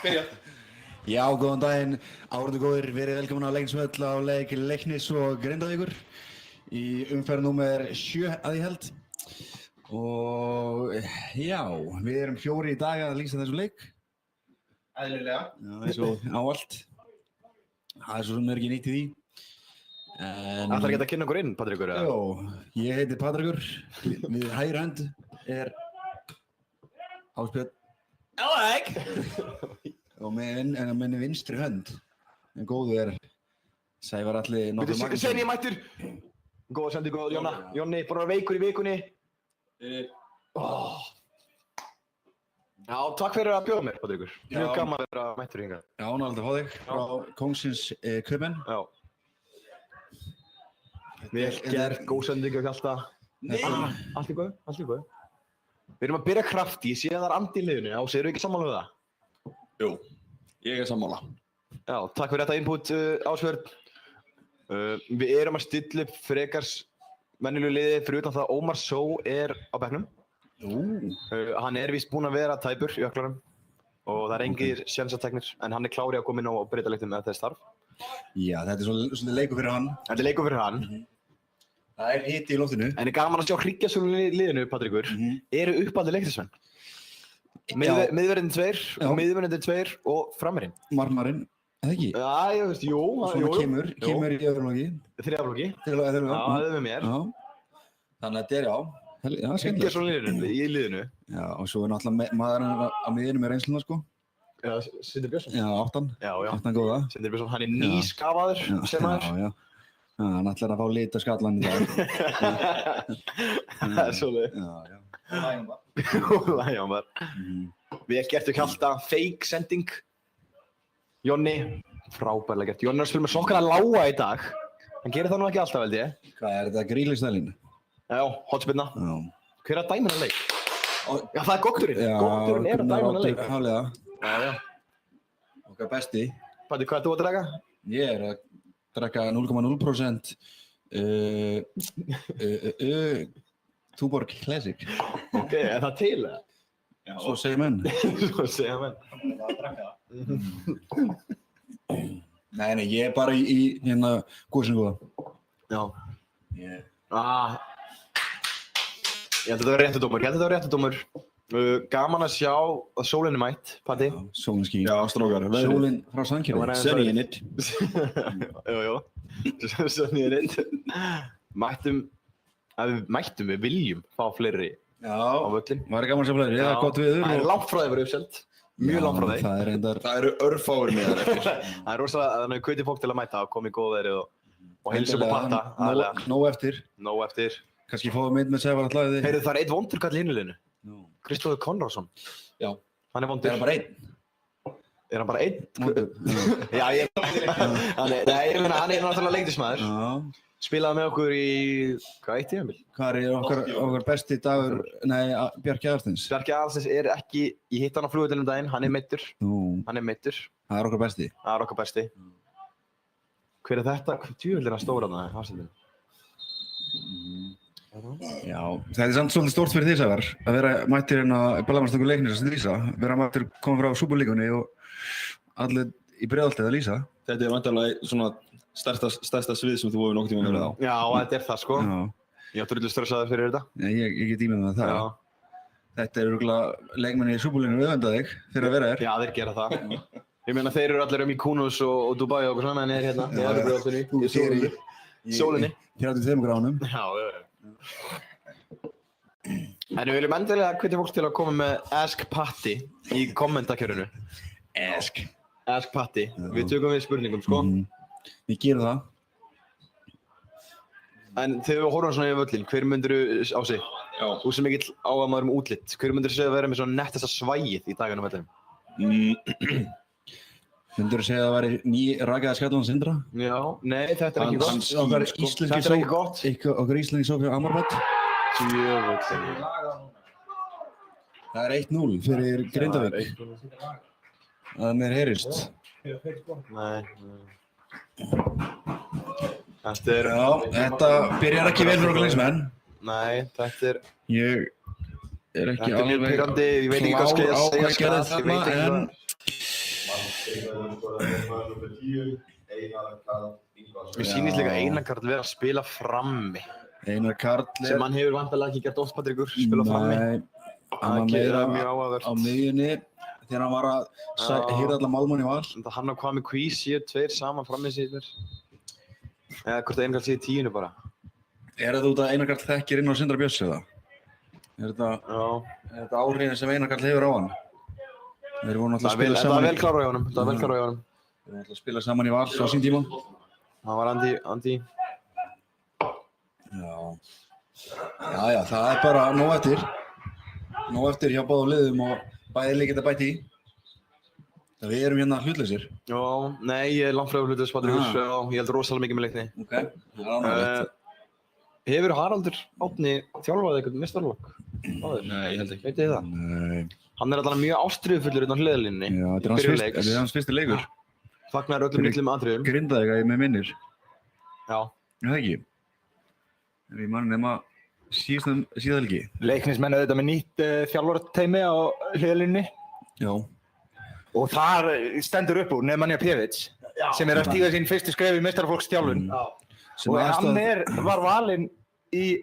Byrja. Já, góðan daginn, áhorfendur góðir, verið velkomin á Leiknisvöll á leik Leiknis og Grindavíkur í umferð númer 7 að ég held. Og já, við erum 4 í dag að lýsa þessum leik. Eðlilega. Já, eins og áallt. Það svo sem ekki nýtt í því. Ætlar ekki að kynna okkur inn, Patrikur? Jó, ég heiti Patrikur, við hægri hönd Ásbjörn. Alec! Og með vinstri hönd, en góðu Sævar Atli nokkuð Magnússon. Sveini mættur! Góða sendingu á Jonna. Jonni, búinn að vera veikur í vikunni. Já, takk fyrir að bjóða mér, Patrikur. Mjög gaman að vera mættur hingað. Já, nálega að fá þig frá Kóngsins Köpen. Já. Vel gert, góð sendingu og allt það. Allt í góðu, allt í góðu. Við erum að byrja krafti, ég sé að það er andi í liðinu. Ási, eru ekki sammála við það? Jú, ég sammála. Já, takk fyrir þetta input, Ásbjörn. Við erum að stilla upp frekars venjulegu liði fyrir utan það að Ómar Só á bekknum. Hann víst búinn að vera tæpur í ökklarum og það engir sénsateknir, en hann klár í að koma inn á breytaleiknum með þess þarf. Já, þetta er svolítið leikur fyrir hann. Þetta er leikur fyrir hann. Það hiti í loftinu. En gaman að sjá hryggjarsölunum í liðinu, Patrikur, eru uppaldir leiknismenn. Miðverðin 2 og miðverðin 2 og framirinn. Marmarinn, eða ekki? Já, ég veist, jú. Svona kemur í öðrum flokki. Þriðja flokki. Já, það er með mér. Þannig að þetta hryggjarsölunum í liðinu. Já, og svo náttúrulega maðurinn á miðinu með reynsluna, sko. Já, Sindri Björnsson. Já, 8. Já. 8 góða. Sindri Björnsson, hann nýskafaður sem maður. Já. Hann ætlar að fá lit af skallan í dag. Það er svolítið. Já. Og lægjan var. Við gertum Hjalta, fake sending. Jonni, frábærlega gert. Jonni að spila með sokkana lága í dag. Hann gerir það nú ekki alltaf, held ég. Hvað þetta, grílistælinn? Já, hotspinna. Já. Hver að dæma hann leik? Já, það er Gokturinn. Já, Gokturinn að dæma hann leik. Haflega. Já. Okkar besti. Patti, hvað þú að draga? Ég að drekka 0,0% Tuborg Classic. Ok, er það til eða? Já. Svo segir menn. Svo segja menn. Það að drekka það. Nei, ég bara í hérna góðsingúða. Já. Ég held að þetta var réttudómur. Gaman að sjá að sólinn mætt, Patti. Já, sólinn skín. Já, strákar. Sólinn frá Sandgerði. Sunny in it. Jú. Sunny in it. Við viljum fá fleiri á völlin. Var gaman að sjá fleiri, það er gott viður. Það er langt frá því að vera uppselt. Mjög langt frá því. Það eru örfáir með það eftir. Það er rosalega, þannig að hvetja fólk til að mæta og koma í góð veðri og heilsa upp á Patta. Nóg eftir. Nóg eftir. Kannski fáum við með Sævar Atli. Heyrðu, það er einn vondur kall í hinliðinu. Kristófer Konráðsson. Já. Hann er vondur. Er hann bara einn? Er hann bara einn? Já, ég meina, hann er náttúrulega leiknismaður. Já. Spilaði með okkur í, hvað, 1 tímabil? Hvað er okkar besti dagur, Bjarki Aðarsteins? Bjarki Aðarsteins er ekki, ég hitt hann á flugvellinum daginn, hann er meiddur. Hann er meiddur. Það er okkar besti. Það er okkar besti. Hver er þetta? Djöfull er hann stór þarna, Hafsteinn? Já, þetta er samt svolítið stórt fyrir því, Sævar, að vera mættir hérna Balamarstöku Leiknis að lýsa, vera mættir koma frá Súperlíkunni og allir í Breiðholtið að lýsa. Þetta er væntanlega svona stærsta svið sem þú hefur nokkuð tíma verið á. Já, þetta er það sko. Já. Ég átti rullu stressaður fyrir þetta. Ég get ímyndað með það. Já. Þetta er örugglega leikmenn í Súperlíkunni öfundað þig fyrir að vera hér. Já, þeir gera það. Ég meina, þeir eru allir Mykonos og Dubai og okkur svona, en ég er hérna. Ég er Breiðholtinu, í sólinni. 32 gráðunum. Já. En við viljum endilega hvetja fólk til að koma með Ask Patti í kommentakjörinu. Ask Patti. Við tökum við spurningum, sko. Við gerum það. En þegar við horfum svona í völlin, hver myndirðu á sig? Já. Þú sem mikill áhugamaður útlit. Hver myndirðu segja að vera með svona nettasta svægið í daganum vellinum? Myndirðu segja að það væri ný rakaða Skjallan Sindra? Já, nei, þetta er ekki gott. Okkar Þetta er ekki gott. Okkar íslenski sókn Amarbett. Djöfull. Það er 1-0 fyrir Grindavík. Það mér heyrist. Nei. Þetta er... Já, þetta byrjar ekki vel fyrir okkar leikmenn. Nei, þetta er... Ég er ekki Þetta er mjög pirrandi, ég veit ekki hvað skal ég segja þarna, en Mér sýnist líka Einar Karl vera að spila frammi. Einar Karl Sem hann hefur vantarlega ekki gert oft, Patrekur, spila frammi. Nei, hann var meira á miðjunni þegar hann var að hýra alla málmann í val. Hann og Kwame Kui séu tveir saman frammi síðan. Eða hvort Einar Karl séu í 10 bara. Er þetta út að Einar Karl þekkir inn á Sindra Björns eða? Er þetta áhrifin sem Einar Karl hefur á hann? Þeir voru náttúrulega að spila saman. Það var vel klár á honum. Þeir voru náttúrulega að spila saman í val á sín tíma. Það var Andi. Já, það er bara nóg eftir. Nóg eftir hjá báðum liðum og bæði lið geta bætt í. Við erum hérna hlutlausir. Já, nei, ég er langt frá hlutlaus, Patrekur. Ég held rosalega mikið með leikni. Ok, það er ánægilegt. Hefur Haraldur Árni þjálfað eitthvað meistaraflokk? Nei, ég held ekki. Veit þið það? Nei. Hann er allavega mjög ástríðufullur á hliðarlínunni. Já, þetta er hans fyrsti leikur. Fagnar öllum litlum atriðum. Grindavík með minnir. Já. Það ekki. Ég man nema síðan helgi. Leiknismenn auðvitað með nýtt þjálfarteymi á hliðarlínunni. Já. Og þar stendur upp úr Nemanja Pjevic sem er að stíga sín fyrstu skref í meistaraflokksþjálfun. Og hann var valinn í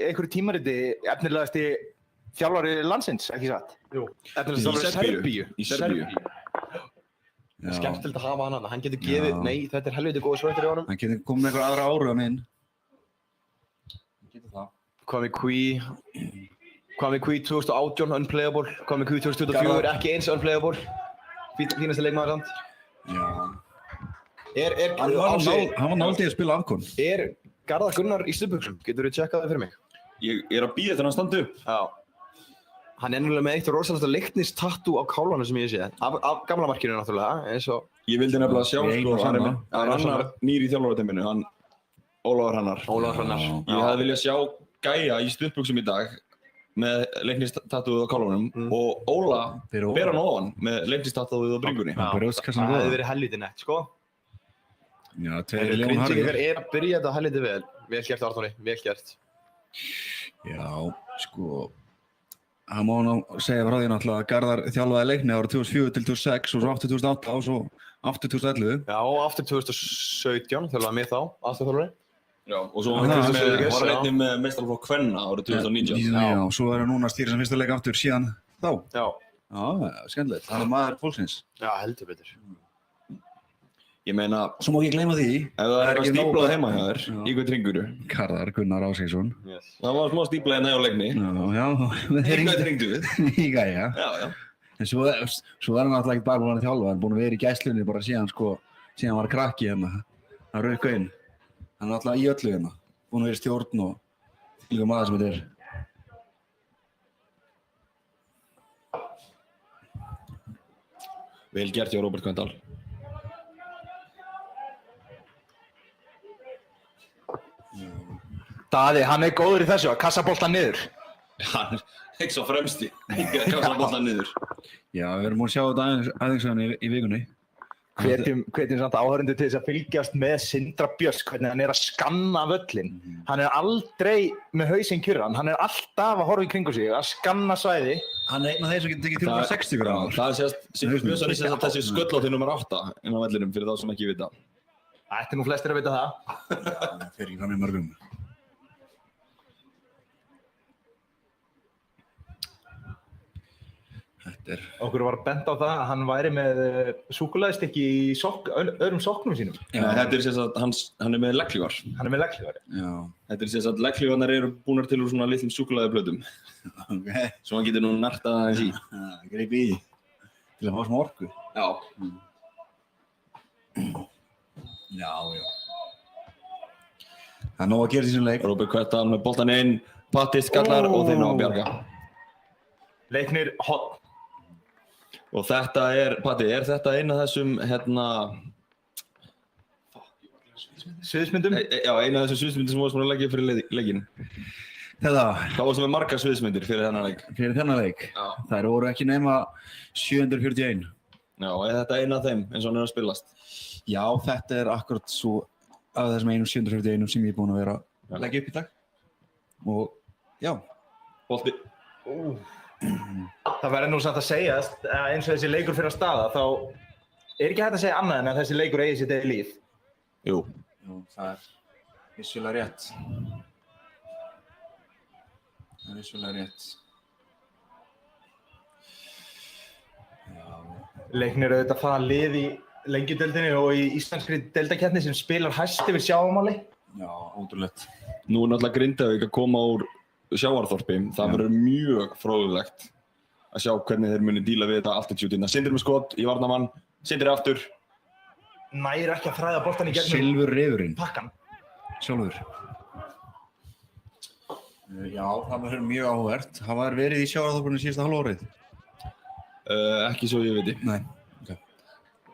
einhverju tímariti efnilegasti þjálfari landsins, ekki satt? Jú. Efnilegasti þjálfari Í Serbíu. Skemmtilegt að hafa hann. Hann getur gefið, nei, þetta er helviti góð sveitur í honum. Hann getur komið með einhver aðra áhrifan inn. Hann getur það. Kwame Kui 2018 unplayable, Kwame Kui 2024 ekki eins unplayable. Fínasti leikmaður samt. Já. Hann var náldið að spila afkon. Er Garðar Gunnar í stuðbuxum? Getur þú tjekkað það fyrir mig? Ég er að bíða þegar hann standi upp. Já. Hann er nefnilega með eitt rosalegt leiknistattú á kálanu sem ég sé. Af gamla markinu náttúrulega, eins og... Ég vildi nefnilega sjá, hann er annar nýr í þjálfarateyminu, hann Ólafur Hrannar. Ég hefði viljað sjá gæja í stuðbuxum í dag með leiknistattúið á kálunum og Óla bera hann ofan með leiknistattúið á bringunni. Það hefði verið helviti nett, sko. Já, tveir Leon Harger. Grindvíkingar er að byrja þetta helviti vel. Vel gert, Arnóri, vel gert. Já, sko, hann má nú segja frá því náttúrulega að Garðar þjálfaði Leikni árið 2004 til 2006 og svo aftur 2008 og svo aftur 2011. Já, og aftur 2017 þjálfaði mig þá, aðstofþjálfari. Já, og svo var hann einnig með meistaraflokk kvenna árið 2019. Já, og svo er hann núna að stýra sem fyrsta leik aftur síðan þá. Já. Já, skemmtilegt. Hann er maður fólksins. Já, heldur betur. Ég meina, svo má ekki gleyma því. Ef það er eitthvað stíplað heima hjá þér, í hvað tringuru? Garðar Gunnar Ásgeirsson. Yes. Það var smá stíplað hérna hjá Leikni. Já. Í hvað tringdu við? Í gæja. Já. En svo er hann náttúrulega ekki bara búinn að þjálfa, hann er búinn að vera í gæslunni bara síðan hann var krakki hérna. Hann rauka inn. Hann er náttúrulega í öllu hérna. Búinn að vera í stjórn og líka maður sem þetta er. Vel gert hjá Róbert Kvendal. Daði, hann er góður í þessu að kassa boltan niður. Hann er ekki svo fremsti að kassa boltan niður. Já, við erum búin að sjá þetta aðeins í vikunni. Hvetjum samt áhorfendur til þess að fylgjast með Sindra Björns, hvernig hann er að skanna völlinn. Hann er aldrei með hausinn kjurran, hann er alltaf að horfa í kringu sig, að skanna svæði. Hann er einn af þeir sem getur tekið 360 gráður. Það er Sindri Björnsson er þessi sköllótti nr. 8 inn á vellinum fyrir þá sem ekki vita. Ætti nú flestir að vita það. Það fer ekki fram í mörgum. Okkur var bent á það að hann væri með súkkulaðistykki í öðrum sokknum sínum. Já, þetta er sem sagt, hann er með legghlífar. Hann er með legghlífar. Já. Þetta er sem sagt, legghlífarnar eru búnar til úr svona litlum súkkulaðiplötum. Ok. Svo hann getur nú nartað aðeins í. Greip í því. Til að fá smá orku. Já. Já. Það er nóg að gera í þessum leik. Róbert Kvendal með boltan inn, Patti skallar og þeir ná að bjarga. Leiknir hot. Og þetta er, Patti, er þetta einn af þessum, Sviðsmyndum? Já, einn af þessum sviðsmyndum sem voru að leggja fyrir leikinn. Hvað var sem er margar sviðsmyndir fyrir þennan leik? Fyrir þennan leik? Já. Þær voru ekki nema 741. Já, er þetta einn af þeim eins og hann er að spilast? Já, þetta er akkurat svo af þessum 741 sem ég er búinn að vera að leggja upp í dag. Og, já. Bolti. Það verður nú samt að segja að eins og þessi leikur fyrir að staða þá Er ekki hægt að segja annað en að þessi leikur eigi sitt eigið líf? Jú. Jú, það er vissulega rétt. Það er vissulega rétt. Leiknir auðvitað það lið í Lengjudeildinni og í íslenskri deildakeppni sem spilar hæst yfir sjávarmáli. Já, ótrúlegt. Nú er náttúrulega Grindavík að koma úr sjávarþorpi. Það verður mjög fróðlegt að sjá hvernig þeir muni díla við þetta altitude-ina. Sindri með skot í varnarmann, Sindri aftur. Nær ekki að þræða boltann í gegnum Silfurrifurinn. pakkan. Sjálfur. Já, það verður mjög áhugavert. Hafa þær verið í sjávarþorpinu síðasta hálfárið? Ekki svo ég veit. Nei. Ok.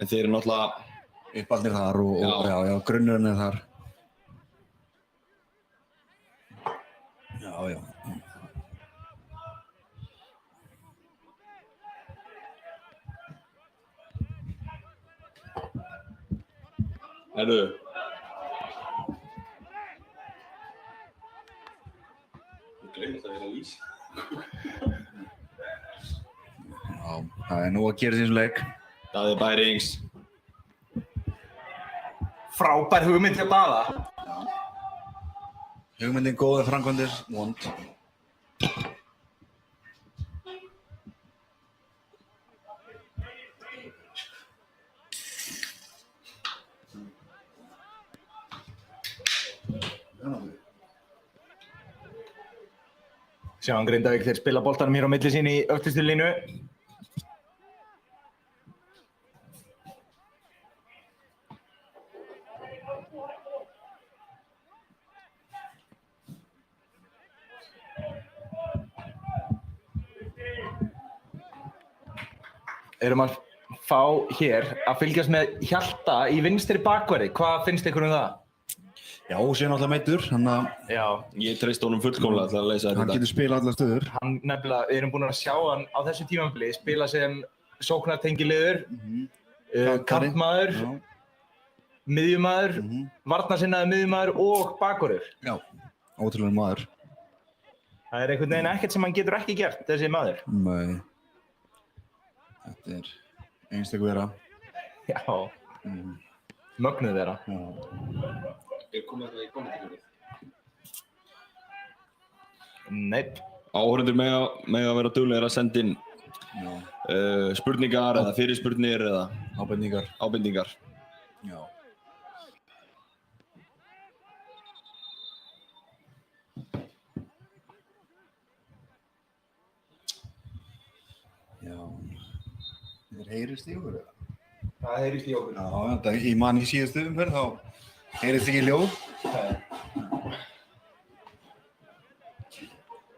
En þeir eru náttúrulega... Uppaldir þar og já, grunnurinn er þar. Já. Herru. Þú gleymist að vera að lýsa. Já, það er nú að gera þessum leik. Daði Bærings. Frábær hugmynd hjá Daða. Hugmyndin góður, framkvæmdir vond. Sjáum Grindavík þeir spila boltanum hér á milli sín í öftustu línu. Erum að fá hér að fylgjast með Hjalta í vinstri bakverði. Hvað finnst ykkur um það? Já, sér náttúrulega meiddur, hann Ég treysti honum fullkomlega til að leysa þetta. getur spilað allar stöður. Hann nefnilega, við erum búin að sjá hann á þessu tímabili spila sem sóknartengiliður, kantmaður, miðjumaður, varnarsinnaður miðjumaður og bakvörður. Já, ótrúlega maður. Það er einhvern veginn ekkert sem hann getur ekki gert, þessi maður. Nei. Þetta er einstaklega vera. Já, mögnuð þeirra. Er komið þetta í kommentarkerfið? Neip. Áhorfendur mega vera duglegir að senda inn spurningar eða fyrirspurnir eða ábendingar. Já. Þeir heyrist í okkur eða? Það heyrist í okkur. Já, þetta í mann í síðustu umferð þá heyrist ekki hljóð.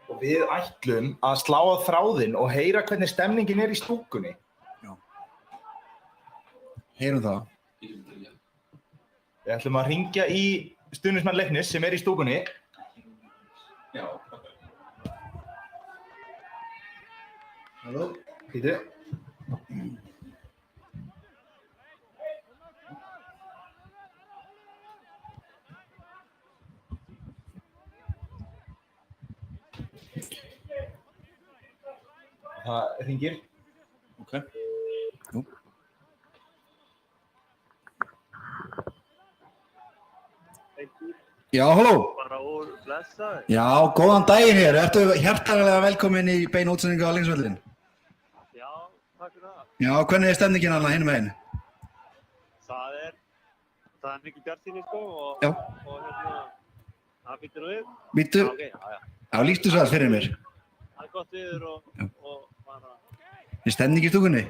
Og við ætlum að slá á þráðinn og heyra hvernig stemningin er í stúkunni. Já. Heyrum það. Við ætlum að hringja í stuðningsmann Leiknis sem er í stúkunni. Já. Halló, Pítur. Það hringir. Ok. Jú. Já, halló. Bara úr blessaður. Já, góðan daginn hér. Ertu hjartanlega velkomin í beina útsendingu á Leynisvöllinn? Já, takk fyrir það. Já, hvernig er stemningin annað hinum meginn? Það er mikið bjartsýni sko Já. og það býttir nú við. Býttu, Já. já, lýstu svo að fyrir mér. Það er gott viður og bara, Er stemning í stúkunni?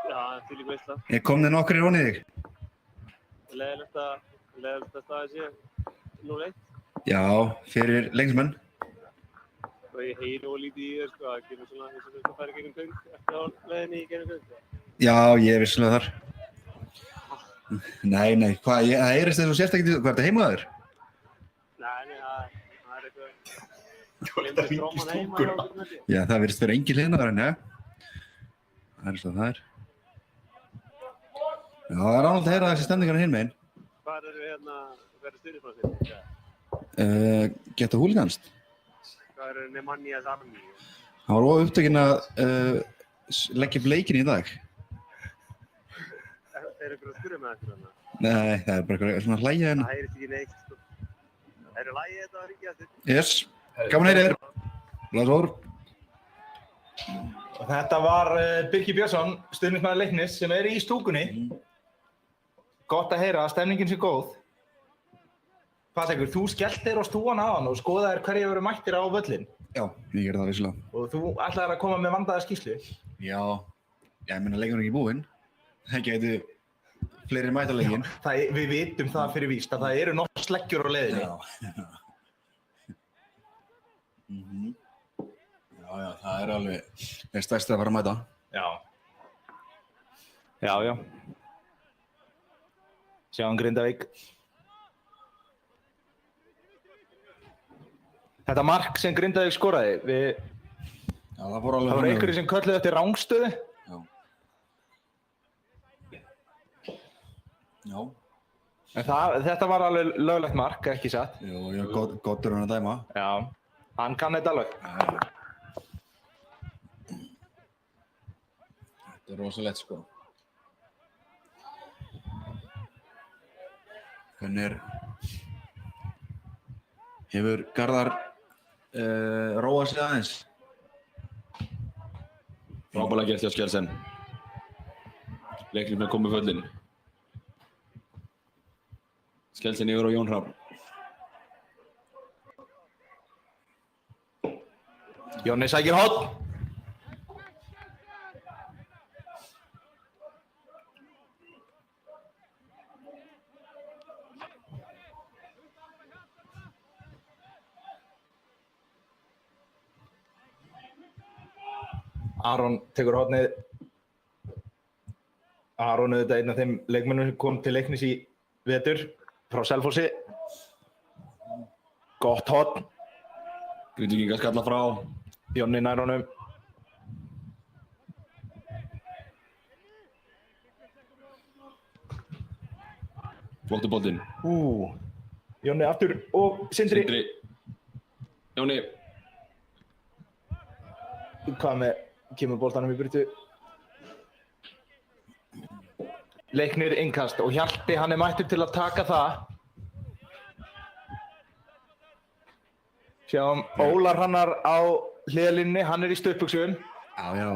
já, til í veistla. Er komnið nokkrir vonið þig? Leðilegt að staðið sé 0-1. Já, fyrir lengsmenn. Og ég heyri og lítið í þér sko, það gerir svona eins og þetta færi gegnum göng, eftir á leiðinni í gegnum göng. Já, ég er vissulega þar. Nei, hvað, það heyrist þess að sérst ekki til, hvað er þetta heimaður? Nei, það er eitthvað. Glemdi stróman heima hjá okkur með því. Já, það virðist vera engin hliðnaður en, ja. Það er svo það er. Já, það er ánægt að heyra þessi stemningar hinn meginn. Hvað er styrifræðsinn? Geta húliganst. Hvað er Nemanjas Army? Það var upptökin að leggja upp leikinn í dag. Er ykkur að spyrja með ykkur hana? Nei, það er bara eitthvað svona hlæja hérna. Það heyrist ekki neitt, sko. Eru lagið þetta að ringja þér? Yes, gaman að heyra þér. Blásór. Og þetta var Birkir Björnsson, stuðningsmaður Leiknis, sem er í stúkunni. Gott að heyra að stemningin sé góð. Patrekur, þú skellt þér á stúan á hann og skoðaðir hverju verið mættir á völlinn. Já, ég gerði það vissulega. Og þú ætlaðir að koma með vandaða skýrslu. Já, ég meina leikurinn er ekki búinn. Það gæti fleiri mæta leikinn. Við vitum það fyrir víst að það eru nokkuð sleggjur á leiðinni. Já, það er alveg það stærsta að fara að mæta. Já. Sjáum Grindavík. Þetta mark sem Grindavík skoraði, það voru einhverjir sem kölluðu eftir rangstöðu. Já. En þetta var alveg löglegt mark, ekki satt? Jú, gott er hann að dæma. Já, hann kann þetta alveg. Þetta er rosalegt, sko. Hvernig hefur Garðar róað sig aðeins? Frábærlega gert hjá Skjelsen. Leiknismenn komið föllin. Skjelsen yfir á Jón Hrafn. Jonni sækir horn. Aron tekur hornið. Aron auðvitað einn af þeim leikmönnum sem kom til Leiknis í vetur frá Selfossi. Gott horn. Grindvíkingar skalla frá. Jonni nær honum. Flottu boltinn. Jonni aftur og Sindri. Jóni. Hvað með kemur boltanum í burtu. Leiknir innkast og Hjalti, hann er mættur til að taka það. Sjáum Ólar Hrannar á hliðarlínunni, hann er í stuttbuxum. Já.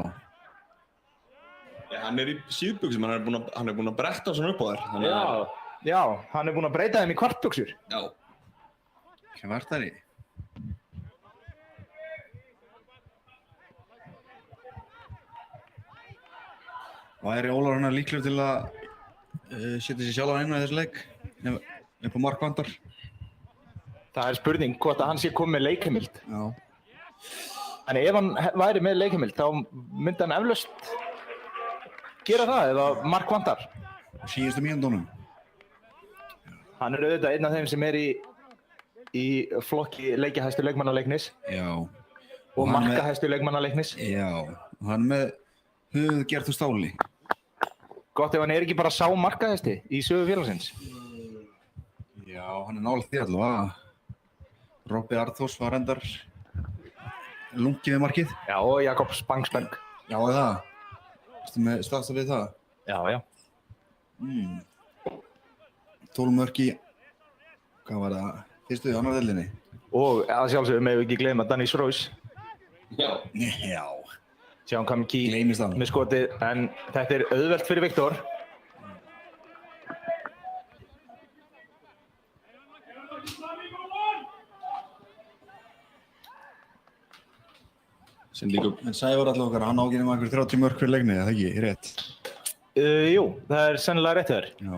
Hann er í síðbuxum, hann er búinn að bretta svona upp á þær. Já, hann er búinn að breyta þeim í kvartbuxur. Já. Hvað var það í? Væri Ólar Hrannar líklegur til að setja sig sjálfan inn á þessu leik upp á markvandar? Það er spurning hvort að hann sé komið með leikheimild. Já. En ef hann væri með leikheimild þá myndi hann eflaust gera það eða markvandar. Síðustu mínútunum. Hann er auðvitað einn af þeim sem er í flokki leikjahæstu leikmanna Leiknis. Já. Og markahæstu leikmanna Leiknis. Já. Og hann með höfuð gert úr stáli. Gott ef hann er ekki bara sá markahæsti í sögu félagsins. Já, hann er nálægt því allavega. Robby Arnþórs var endar lungið við markið. Já, og Jakob Spangsberg. Já, það. Ertu með staðstæð við það? Já. 12 mörk í, hvað var það, fyrstu í annar deildinni? Og að sjálfsögum megum við ekki gleyma Danny Srois. Já. Sjáum hvað með ký Gleymist hann. með skotið, en þetta er auðvelt fyrir Viktor. En Sævar allavega okkar, hann á ekki nema einhver 30 mörk fyrir leikni, eða ekki, rétt? Jú, það er sennilega rétt þér. Já.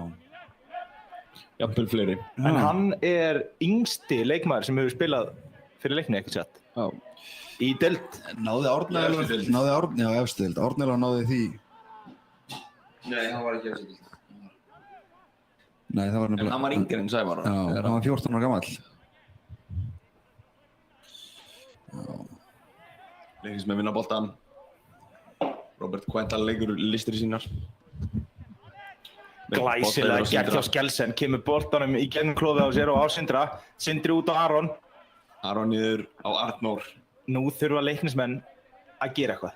Jafnvel fleiri. En hann er yngsti leikmaður sem hefur spilað fyrir Leikni, ekki satt? Já. Í deild. Náði Árnæður, já, efstu deild. Árnæður náði því. Nei, hann var ekki eftir deild. Nei, það var nefnilega. En hann var yngri en Sævar. Já, hann var 14 ára gamall. Já. Leiknis með vinna boltan. Robert Quental leikur listir sínar. Glæsilega gert hjá Skjelsen, kemur boltanum í gegnum klofið á sér og á Sindra. Sindri út á Aron. Aron niður á Arnór. Nú þurfa Leiknismenn að gera eitthvað.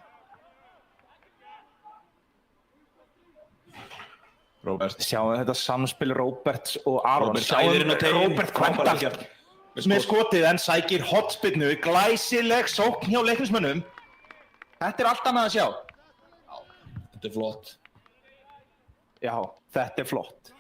Róbert. Sjáum þetta samspil Róberts og Aron. Róbert æðir inn á teiginn. Róbert Kvendal með skotið en sækir hornspyrnu. Glæsileg sókn hjá leiknismönnum. Þetta allt annað að sjá. Þetta flott. Já, þetta flott.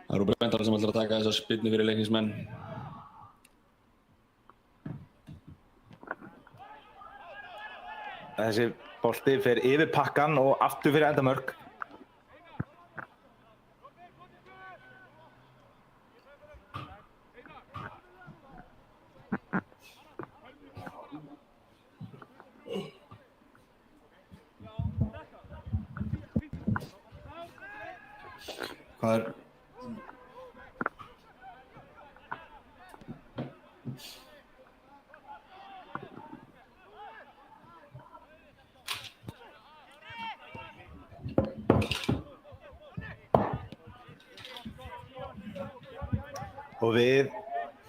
Það Róbert Kvendal sem ætlar að taka þessa spyrnu fyrir leiknismenn. Þessi bolti fer yfir pakkan og aftur fyrir endamörk. Hvað Og við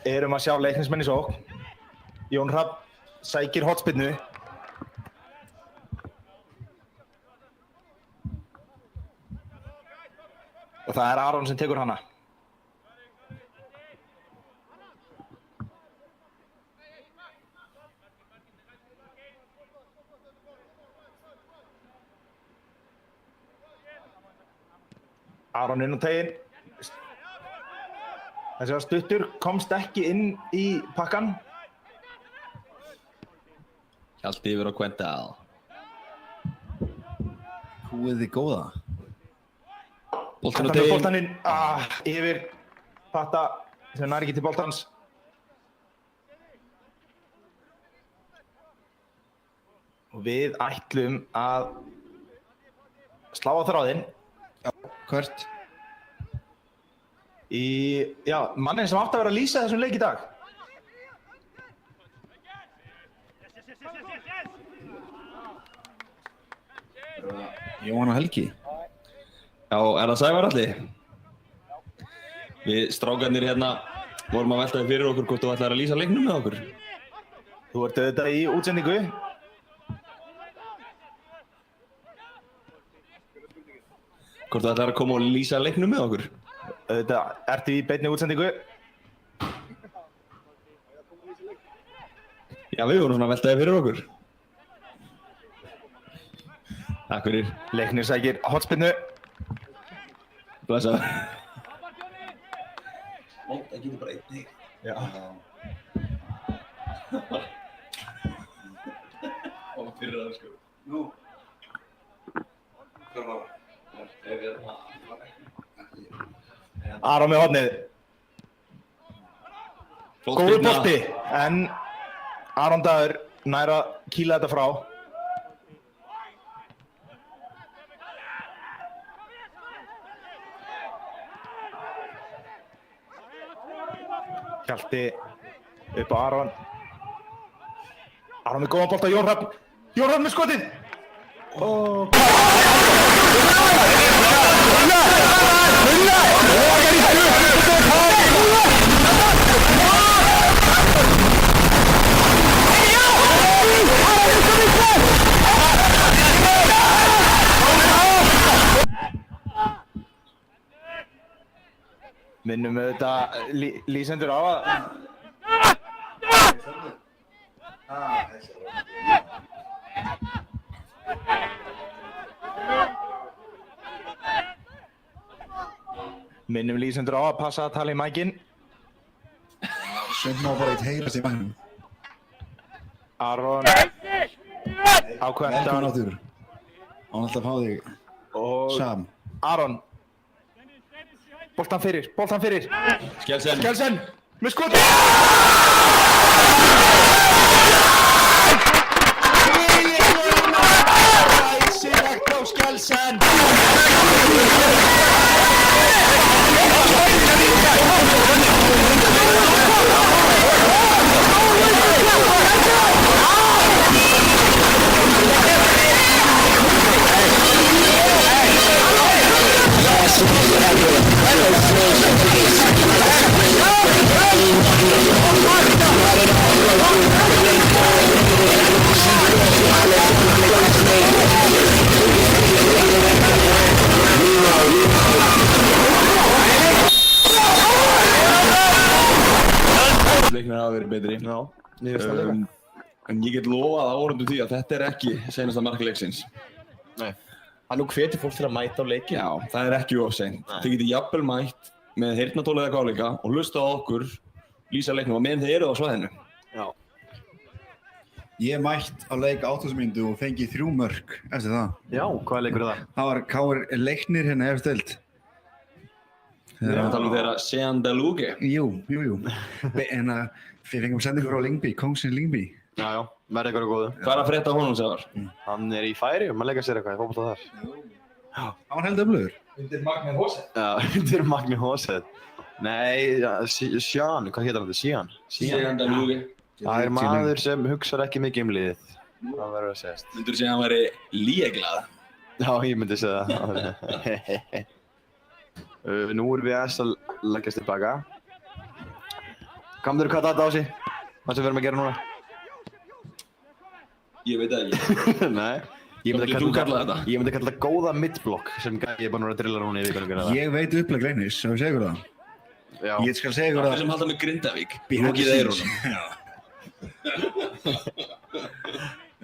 erum að sjá leiknismenn í sókn. Jón Hrafn sækir hornspyrnu. Og það er Aron sem tekur hana. Aron inn á teiginn. Þessi var stuttur, komst ekki inn í pakkan. Hjalti yfir á Kvendal. Húið þið góða? Boltinn á Þetta með teiginn. boltann inn, yfir patta sem nær ekki til boltans. Og við ætlum að slá á þráðinn Hvert? í, mannin sem átti að vera að lýsa þessum leik í dag. Jóhann og Helgi. Já, er það Sævar Atli? Við strákarnir hérna vorum að velta fyrir okkur hvort þú ætlar að lýsa leiknum með okkur. Þú ert auðvitað í útsendingu. Hvort þú ætlar að koma og lýsa leiknum með okkur. Auðvitað ertu í beinni útsendingu. Já, við vorum svona að velta fyrir okkur. Takk fyrir. Leiknir sækir hornspyrnu. Blessaður. Það getur bara einn hig. Já. Og fyrir það sko. Nú. Hvað var það? Aron með hornið. Góður bolti, en Aron Dagur nær að kýla þetta frá. Hjalti upp á Aron. Aron með góðan bolta, Jón Hrafn. Jón Hrafn með skotið. Minnum auðvitað lýsendur á að Minnum lýsendur á að passa að tala í mækinn. Sveinn má bara eitt heyrast í magnum. Aron á Velkomin Kvendal áttur. Án alltaf fá þig. og Sam. Aron. Boltan fyrir. Skjelsen. Skjelsen með skotið. Glæsilegt á Skjelsen. verið betri. Já, mér finnst það líka. En ég get lofað áhorfendum því að þetta er ekki seinasta mark leiksins. Nei. Hann nú hvetur fólk til að mæta á leiki. Já, það er ekki of seint. Þið getið jafnvel mætt með heyrnartól eða gáleika og hlusta á okkur lýsa leiknum á meðan þið eruð á svæðinu. Já. Ég mætt á leik 80 mínútu og fengið 3 mörk eftir það. Já, hvað leikur er það? Það var KR Leiknir hérna eftir deild. Við erum að tala þeirra Sean Deluge. Jú. En við fengum sendingur frá Lyngby, Kongsins Lyngby. Já, verði ykkur góðu. Hvað er að frétta af honum, Sævar? Hann er í Færeyjum að leika sér eitthvað, ég fótbolta þar. Hann var heldur öflugur. Undir Magni Hóseth. Já, undir Magni Hóseth. Nei, Sean, hvað hétar hann þetta? Sean Deluge. Það er maður sem hugsar ekki mikið liðið. Það verður að segjast. Myndur þú segja að hann væri líeglað? Já, ég myndi segja það. Nú erum við aðeins að leggjast tilbaka. Kamdur, hvað þetta á sig? Það sem við erum að gera núna? Ég veit það ekki. Nei. Ég myndi kalla þetta góða midblock sem ég er búinn að drilla núna í vikunum. Ég veit upplegg Leiknis, svo ég segja ykkur það. Já. Ég skal segja ykkur það. Það sem halda með Grindavík. Lokið eyrunum. Já.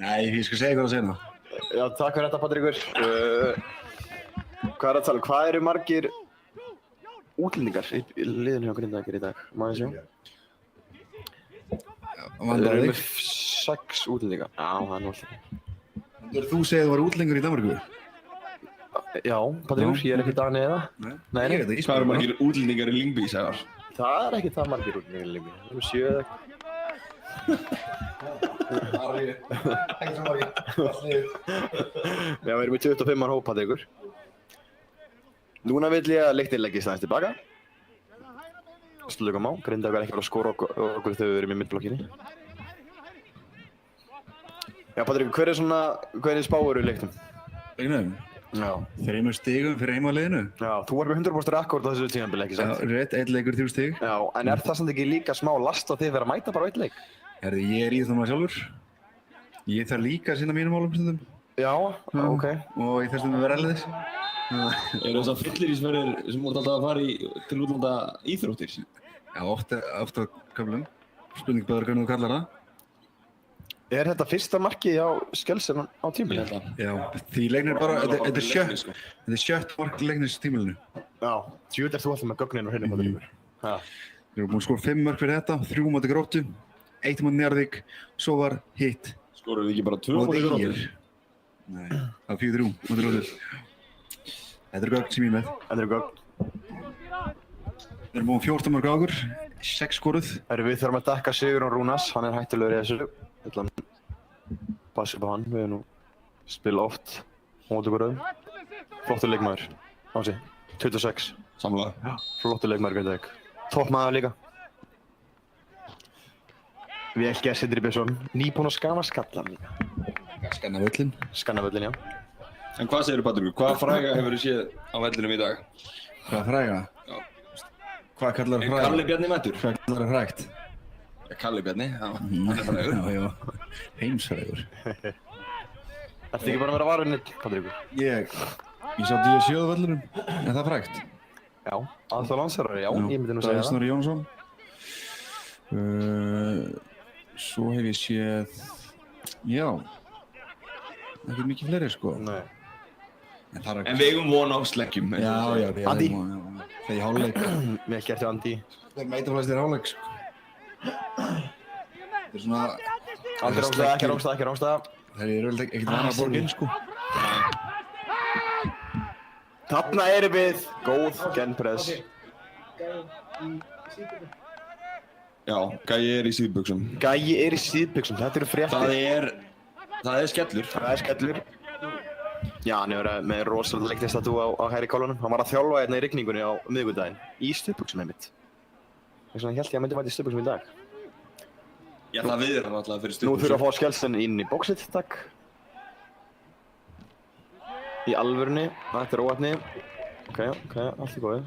Nei, ég skal segja ykkur það seinna. Já, takk fyrir þetta, Patríkur. Hvað er að tala? Hvað eru margir útlendingar í liðinu hjá Grindavík í dag? Má ég sjá? Þeir eru með 6 útlendingar. Já, það er náttúrulega. Þú segir þú var útlengur í Danmarku? Já, Patríkur, ég er ekki Dani eða? Nei. Ég veit það. Hvað eru margir útlendingar í Lyngby, Sævar? Það er ekki það margir útlendingar í Lyngby. Það eru 7 eða eitthvað. Ekki svo margir. Já, við erum í 25 mann hóp, Patríkur. Núna vill ég að Leiknir leggist aðeins tilbaka. Slökum á, Grindavík er ekki að skora okkur þegar við erum í middblokkinni. Já, Patríkur, hver er spáur í leiknum? Leiknum? Já. 3 stigum fyrir heimaliðinu. Já, þú er með 100% akkord á þessu tímabili, ekki sant? Já, rétt, 1 leikur 3 stig. Já, en er það samt ekki líka smá last á því að vera að mæta bara á 1 leik? Herði, ég er í það maður sjálfur. Ég þarf líka að sinna mínum málum stundum. Já, ok. Og ég þarf stundum að vera erlendis. Eru þessar fyllirísferðir sem voru alltaf að fara til útlanda íþróttir? Já, oft á köflum. Spurning bara hvernig þú kallar það. Er þetta fyrsta markið á Skjelsen á tímabilinu? Já, því Leiknir bara, þetta er 7. mark Leiknis tímabilinu. Já, djúvel þú alltaf með gögnin og hreinu, Patríkur. Já. Við erum búin að skora 5 mörk fyrir þetta, 3 móti Gróttu, 1 móti Njarðvík, svo var hitt. Skoruðu við ekki bara 2 móti Gróttu? Nei, það var 4-3 móti Gróttu. Þetta er gögn sem ég er með. Þetta eru gögn. Við erum búin 14 mörk á okkur, 6 skoruð. Við þurfum að dekka Sigurjón Rúnars, hann er hættulegur í þessu. Ég ætla að passa upp á hann, við erum nú spila oft móti okkur öðum. Flottur leikmaður, Ási, 26. Samlega. Já, flottur leikmaður Grindavík. Toppmaður líka. Vel gert Sindri Björnsson, nýbúinn að skanna skallan líka. Skanna völlin. Skanna völlin, já. En hvað segirðu, Patríkur? Hvaða fræga hefur þið séð á vellinum í dag? Hvað fræga? Já. Hvað kallar Er fræga? Kalli Bjarni mættur? Hvað kallar frægt? Kalli Bjarni, já, hann er frægur. Já, heimsfrægur. Ertu ekki bara að vera varunni, Patríkur? Ég sá D7 á vellinum, er það frægt? Já, aðstoð landsherrari, já, ég myndi nú segja Davíð það. Snorri Jónsson. Svo hef ég séð, já, ekki mikið fleiri sko. Nei. En við eigum von á sleggjum. Já, Andi. Þegar ég hálfleik. Vel gert hjá Andi. Þeir meita flestir hálfleik sko. Þetta er svona... Andi rángstæða, ekki rángstæða, ekki rángstæða. Þeir eru ekkert vana að borga inn sko. Þarna erum við, góð genpress. Já, Gæi er í síðbuxum. Gæi er í síðbuxum, þetta eru fréttir. Það er skellur. Það er skellur. Já, hann hefur með rosalega leiknistatú á hægri kólunum. Hann var að þjálfa hérna í rigningunni á miðvikudaginn. Í stuðbuxum einmitt. Þess vegna hélt ég að myndi mæta í stuðbuxum í dag. Ég ætla að viðra hann alltaf fyrir Nú stuðbuxum. þurfum að fá Skjelsen inn í bóksitt, takk. Í alvörunni, þetta er óefni. Ok, allt í góðu.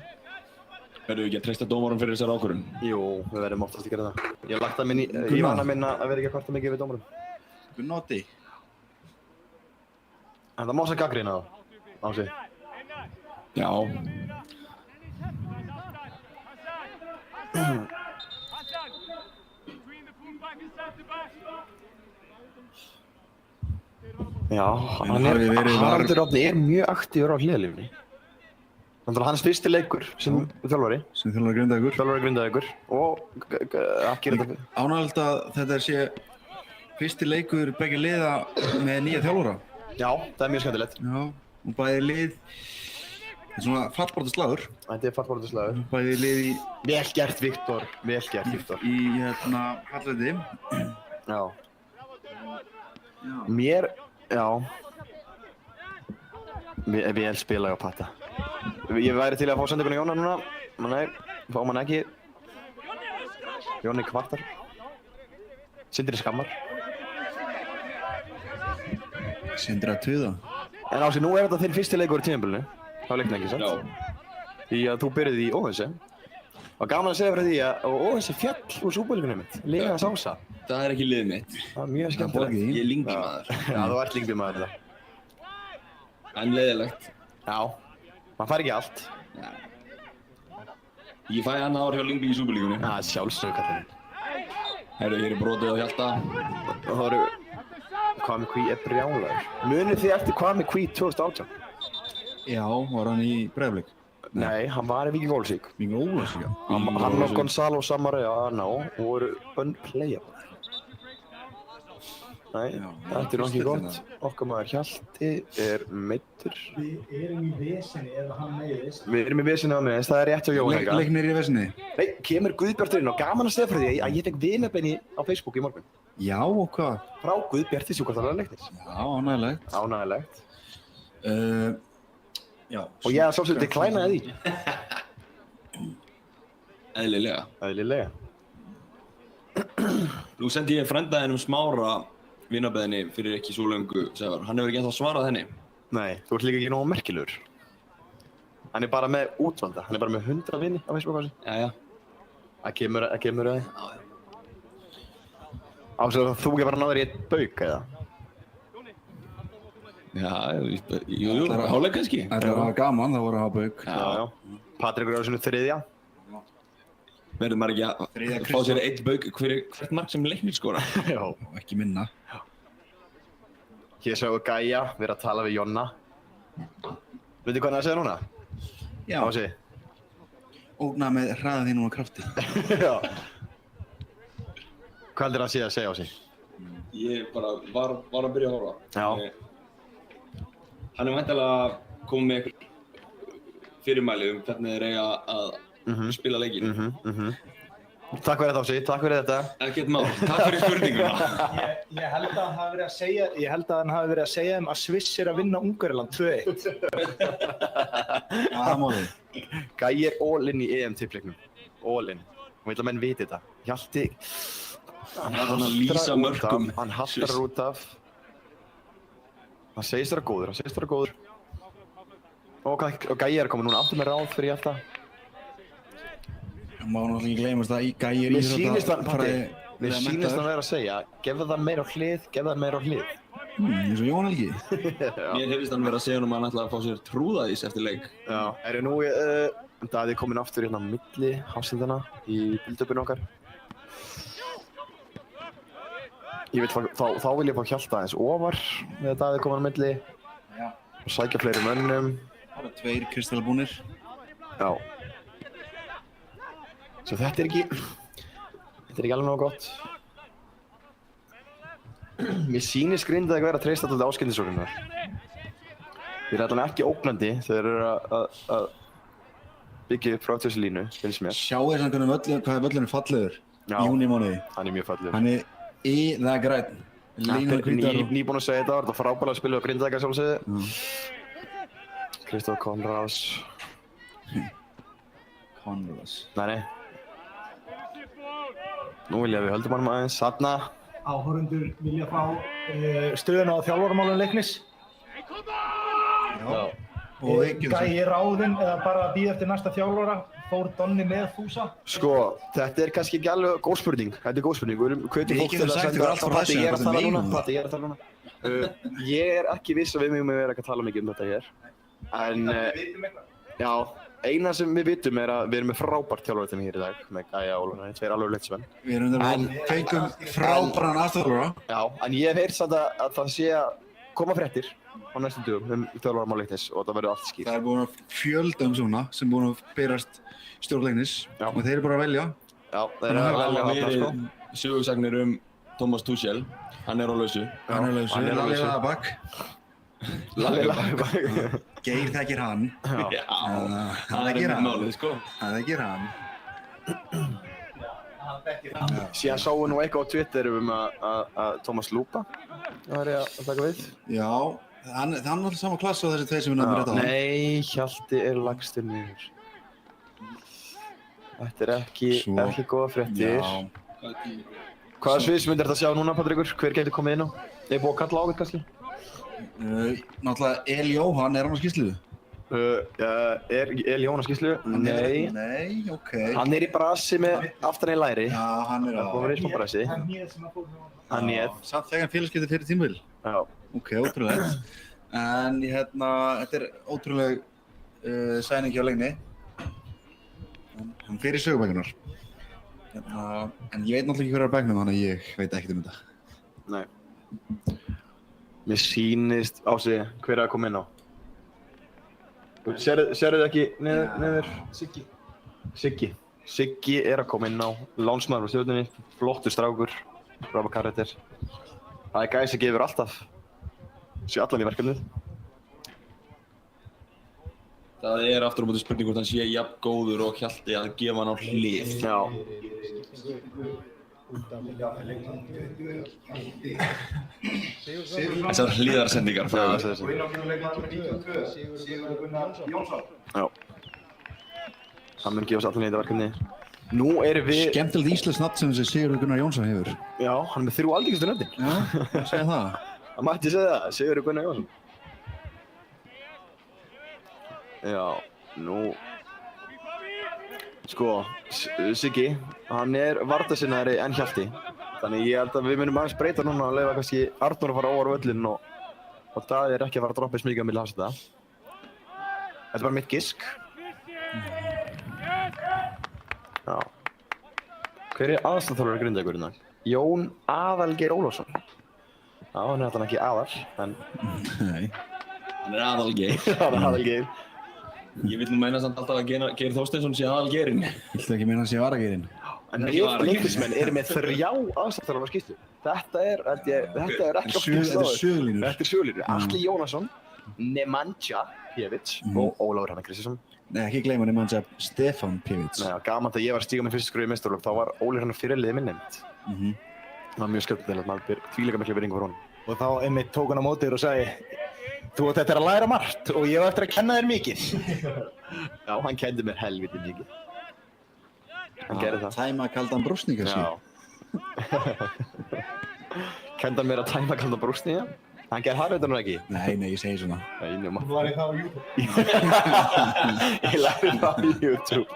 Verðum við ekki að treysta dómarum fyrir þessar ákvörðun? Jú, við verðum oftast að gera það. Ég hef lagt það í vana minna að vera ekki að kvarta mikið við dómarum. Gunnóti. En það má sem gagnrýna það, Ási. Já. Já, Haraldur Árni er mjög aktífur á hliðarlínunni. Þannig að hans fyrsti leikur sem þjálfari. Sem þjálfari Grindavíkur. Þjálfari Grindavíkur og ekki er þetta... Ánægilegt að þetta sé fyrsti leikur begge liða með nýja þjálfara. Já, það er mjög skemmtilegt. Já, og bæði lið, þetta er svona fallbaráttuslagur. Þetta er fallbaráttuslagur. Bæði lið í... Vel gert, Viktor. Vel gert, Viktor. Í fallseti. Já. Mér, já. Vel spila ég á patta. Ég væri til að fá sendingunni Jóna núna. Nei, fáum hann ekki. Jóni kvartar. Sindri skammar. Sindri að tuða. En Ási, nú er þetta þinn fyrsti leikur í tímabilinu. Á leiknum ekki, sant? Já. Því að þú byrjaði í Óðinsi. Og gaman að segja fyrir því að Óðinsi fjall úr súbúleikunum mitt. Lega sása. Það er ekki liðið mitt. Það er mjög skemmtilegt. Ég er Lyngby maður. Já, þú ert Lyngby maður þetta. En leiðilegt. Já. Man fær ekki allt. Ég fæ annað ár hjá Lyngby í súbúleikunni. Já, sjálfsög, kallinn. Herru, hér er brotið á Hjalta. Og það eru... Kwame Kwí er brjálaður. Munið þið eftir Kwame Kwí 2018? Já, var hann í Breiðablik? Nei, hann var í Víking Ólafsvík. Víking Ólafsvík, já. Hann og Gonzalo Samaria voru unplayable. Nei, þetta er nokkið gott. Okkar maður Hjalti er meiddur. Við erum í vesinni ef hann meiðist. Við erum í vesinni á meðins, það er rétt hjá Jóhann Helga. Leiknir í vesinni? Nei, kemur Guðbjartur inn og gaman að segja fyrir því að ég fekk vinarbeini á Facebook í morgun. Já, og hvað? Frá Guðbjarti sjúkvæmstæðarlega Leiknis. Já, ánægilegt. Ánægilegt. Já. Og ég hafði svolítið klænaði því. Eðlilega. Eðlilega. Nú sendi ég frændaðinum Smára vinarbeðinni fyrir ekki svo löngu, Sævar. Hann hefur ekki ennþá svarað henni. Nei, þú ert líka ekki nógu merkilegur. Hann er bara með útvanda, hann er bara með 100 vini á Facebook-ási. Jæja. Það kemur að þið. Ásöðu þú ekki bara náður í eitt bauk, eða? Já, jú, hálfleik kannski. Það var gaman, það voru að hafa bauk. Já. Patrikur er á sinu þriðja. Verður maður ekki að fá sér eitt bauk fyrir hvert mark sem Leiknir skora? Já. Og ekki minna. Hér sjáum við Gæja vera að tala við Jonna. Veitu hvað hann er að segja núna? Já. Ási. Ógna með hraða þínum og krafti. Já. Hvað heldur hann sé að segja, Ási? Ég bara var að byrja að horfa. Já. Hann er væntanlega komið með einhver fyrirmæli hvernig þeir eiga að spila leikinn. Takk fyrir þetta, Ási. Takk fyrir þetta. Ekkert mál. Takk fyrir spurninguna. Ég held að hann hafi verið að segja þeim að Sviss er að vinna Ungverjaland 2-1. Já, það málið. Gæi er all in í EM-tippleiknum. All in. Og vil að menn viti þetta. Hjalti... Hann lýsa mörkum. Hann hattar út af. Hann segist vera góður, Og Gæi er komið núna aftur með ráð fyrir Hjalta. Það má náttúrulega ekki gleymast að Gæi er í Mér sýnist hann vera að segja, gefðu það meira á hlið. Eins og Jóhann Helgi. Mér hefðist hann vera að segja að hann ætlaði að fá sér trúðaðís eftir leik. Já. Eru nú Daði kominn aftur hérna á milli hafsendana í build-upinu okkar. Þá vil ég fá Hjalta aðeins ofar með Daði kominn á milli. Já. Og sækja fleiri mönnum. Það eru 2 kristalabúnir. Já. Svo þetta er ekki alveg nógu gott. Mér sýnist Grindavík vera að treysta þetta á skyndisóknirnar. Þeir eru allavega ekki ógnandi þegar þeir eru að byggja upp frá þessu línu, finnst mér. Sjáu þess að hvað völlurinn er fallegur í júnímánuði. Hann er mjög fallegur. Hann er grænn. Nýbúinn að segja þetta, þetta var frábært að spila á Grindavík að sjálfsögðu. Kristóf Konráðs. Nei. Nú vil ég að við höldum hann aðeins, þarna. Áhorfendur vilja fá stöðuna á þjálfaramálum Leiknis. Já. Gæi ráðinn eða bara að bíða eftir næsta þjálfara? Fór Donni með Fúsa? Sko, þetta er kannski ekki alveg góð spurning. Þetta er góð spurning. Við hvetjum fólk til að senda allt frá þessu. Ég er að tala núna. Ég er ekki viss að við megum vera ekki að tala mikið um þetta hér. En Já, eina sem við vitum er að við erum með frábært þjálfarteimi hér í dag með Gæja og Ólafur, tveir alveg leitsmenn. Við erum fengum frábæran aðstofnara. Já, en ég hef heyrt samt að það sé að koma fréttir á næstum dögum þjálfaramál Leiknis og það verður allt skýrt. Það er búin að fjölda svona sem búin að berast stjórn Leiknis og þeir eru bara að velja. Já, þeir eru að velja þarna sko. Sögursagnir Thomas Tuchel, hann er á lausu. Hann er á lausu, Lalli Lagerbäck. Lalli Lagerbäck. Geir þekkir hann. Já, það þekkir hann. málið sko. Það þekkir hann. Síðan sáu nú eitthvað á Twitter að Thomas Lupa var að taka við. Já, hann er alltaf sama klassa á þessi tveir sem við nefnum rétt á hann. Nei, Hjalti er lagstur niður. Þetta er ekki góða fréttir. Hvaða sviðsmynd er þetta að sjá núna, Patrekur? Hver getur komið inn á? Er búið að kalla á þig kannski? Náttúrulega El Jóhann, er hann á skýrslu? Er El Jóhann á skýrslu? Nei. Nei, ok. Hann er í brasi með aftan í læri. Já, hann er á. Það var í smá brasi. Hann er. Samt þegar félagskipti fyrir tímabil? Já. Ok, ótrúlega. En þetta er ótrúleg sæning hjá Leikni. Hann fer í sögubækunar. En ég veit náttúrulega ekki hver er á bæknum, þannig að ég veit ekkert um þetta. Nei. Mér sýnist á sig hver er að koma inn á. Sérðu þið ekki niður? Siggi. Siggi er að koma inn á. Lánsmaður á Stjörnunni, flottur strákur, frábær karakter. Það er gæi sem gefur alltaf. Sé allan í verkefnið. Það er aftur á móti spurning hvort hann sé jafn góður og Hjalti að gefa hann á hlið. Já. Þessar hliðarsendingar frá Já. Hann mun gefa sér allan í þetta verkefni. Nú erum við... Skemmtilegt íslenskt nafn sem þessi Sigurður Gunnar Jónsson hefur. Já, hann er með 3 algengustu nöfnin. Já, segja það. Það mætti segja það, Sigurður Gunnar Jónsson. Já, nú... Sko, Siggi, hann er varnarsinnaðri en Hjalti. Þannig ég held að við munum aðeins breyta núna og leyfa kannski Arnór að fara óvar á völlinn og Daði er ekki að fara að droppa smikið á milli hans þetta. Þetta er bara mitt gisk. Já. Hver er aðstæðarþjálfari Grindavíkur í dag? Jón Aðalgeir Ólafsson. Já, hann er alltaf ekki aðal, en... Nei. Hann er Aðalgeir. Hann er Aðalgeir. Ég vil nú meina samt alltaf að Geir Þorsteinsson sé Aðalgeirinn. Viltu ekki meina að sé Varageirinn? En Leiknismenn eru með 3 aðstæðarþjálfara skýrslu. Þetta er ekki oft gert Þetta er sögulínur. Þetta er sögulínur. Atli Jónasson, Nemanja Pjevic og Ólafur Hanna Kristjánsson. Nei, ekki gleyma Nemanja Stefán Pjevic. Nei, gaman þegar ég var að stíga með fyrstu skruði í meistaraflokk, þá var Ólafur Hanna fyrirliði minn nefnt. Það var mjög skemmtilegt, maður ber þvílíka mikla virðingu fyrir honum. Og þá einmitt tók hann á móti þér og sagði: þú átt eftir að læra margt og ég á eftir að kenna þér mikið. Já, hann kendi mér helviti mikið. Hann gerði það. Tæma kaldan brúsni kannski. Já. Kendi hann mér að tæma kaldan brúsni, já. Hann gerði það reyndar nú ekki. Nei, ég segi svona. Nei, nema. Þú lærið það á YouTube. Ég lærði það á YouTube.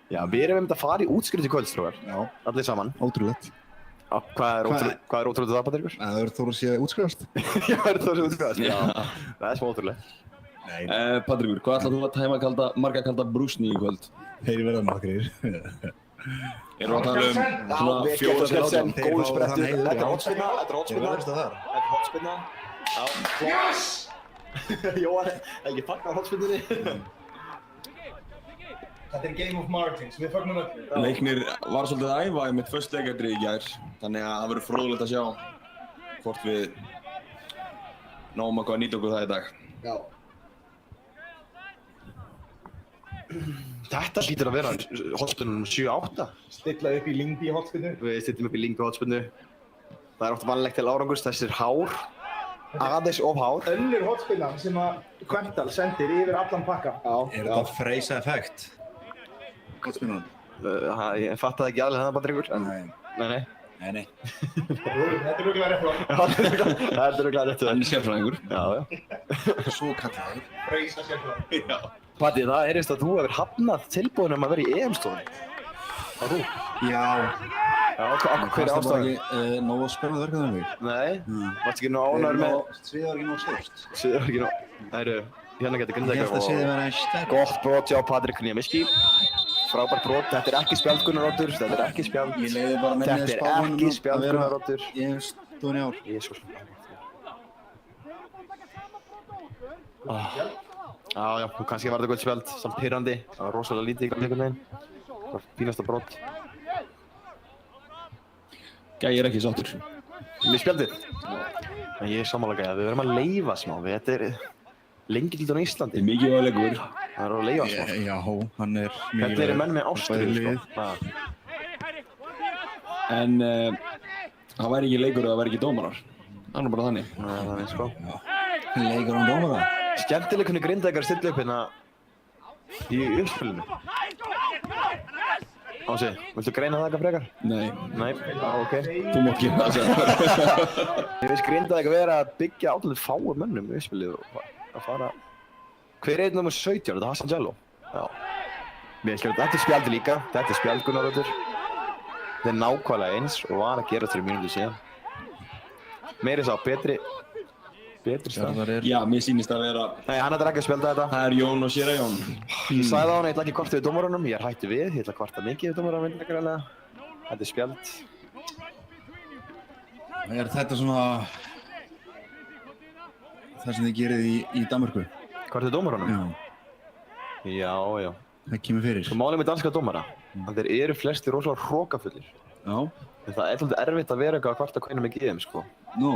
Já, við erum að fara í útskrift í kvöld, strókar. Já. Allir saman. Ótrúlegt. Hvað er ótrúlegt það, Patrekur? Það verður Þór að sé útskrifast. Já, það er Þór að útskrifast. Já, það er smá ótrúlegt. Patrekur, hvað ætlar þú að tæma marga kalda brúsni í kvöld? Þeir verða nokkrir. Erum við að tala svona 4 sem Þeir góð fá sprettur. þann heiður, Þetta er já. hotspinna, Þeir verðast það þar. Þetta er hotspinna. Já. Yes! Jóhann, ekki fagnar hotspinnunni. Þetta er Game of Margins, við fagnum öll. Leiknir var svolítið að æfa í mitt först leikardrið í gær, þannig að það verður fróðlegt að sjá hvort við náum að nýta okkur það í dag. Já. Þetta hlýtur að vera hotspinnunum 7-8. Stilla upp í Lyngby hotspinnu. Við stillum upp í Lyngby hotspinnu. Það er oft vanlegt til árangurs, þessir hár. Aðeins of hár. Önnur hotspinna sem að Kvendal sendir yfir allan pakka. Er þetta Freysa effekt? Hotspinnan? Ég fattaði ekki alveg það, Patrekur, en... Nei. Nei. Þetta er rúglega rétt frá. Það er rúglega rétt frá. Hann er sérfræðingur. Já. Svo kallaður. Freysa sérfræðingur. Já. Patti, það er eins og þú hefur hafnað tilbúin að vera í EM-stofunni. Og þú? Já. Já, hver er ástæðan? Nógu spennandi verkefni um mig. Nei, varstu ekki nú ánægður með... Sviðar ekki nógu sérst. Sviðar ekki nú... Það eru... hérna getur Ég Grindavík held að segja það vera stærk. gott brot hjá Patrik Niemiski. Frábært brot, þetta er ekki spjald Gunnar Oddur, þetta er ekki spjald. Ég leiði bara með Þetta er ekki spjald Gunnar Oddur. Ég hef stóðin í ár. Jésús. Já, kannski var þetta gott spjald, samt pirrandi. Það var rosalega lítið í einhvern veginn. Það var fínasta brot. Gæi ekki sáttur. Við spjaldið. En ég er sammála Gæja, við verðum að leyfa smá. Þetta er lengildíðan á Íslandi. Þetta er mikið leikur. Það er að leyfa smá. Já, hann er Þetta eru menn með ástriðu, sko. En það væri ekki leikur og það væri ekki dómarar. Það er bara þannig. Þannig, sko. Leikur án dómara. Skemmtileg hvernig Grindavíkar stilla upp hérna í uppspilinu. Ási, viltu greina það eitthvað frekar? Nei. Nei, ok. Þú mátt gera það sem. Ég veist Grindavík vera að byggja átalið fáum mönnum í uppspilið og að fara... Hver er nummer 17? Þetta er Hassan Jallow? Já. Þetta er spjaldi líka. Þetta er spjald Gunnar Oddur. Þetta er nákvæmlega eins og var að gera 3 mínútur síðan. Meiri sá betri stað. Já, mér sýnist að vera... Nei, hann ætlar ekki að spjalda þetta. Það er Jón og séra Jón. Ég sagði á hann, ég ætla ekki að kvarta við dómarunum. Ég er hættur við, ég ætla að kvarta mikið við dómarunum. Þetta er spjald. Er þetta svona... það sem þið gerið í Danmörku? Kvarta við dómarunum? Já. Það kemur fyrir. Svo málið með danska dómara, að þeir eru flestir rosalega hrókafullir. Já. En það er svolítið erfitt að vera eitthvað að kvarta hvernig mikið í þeim, sko. Nú,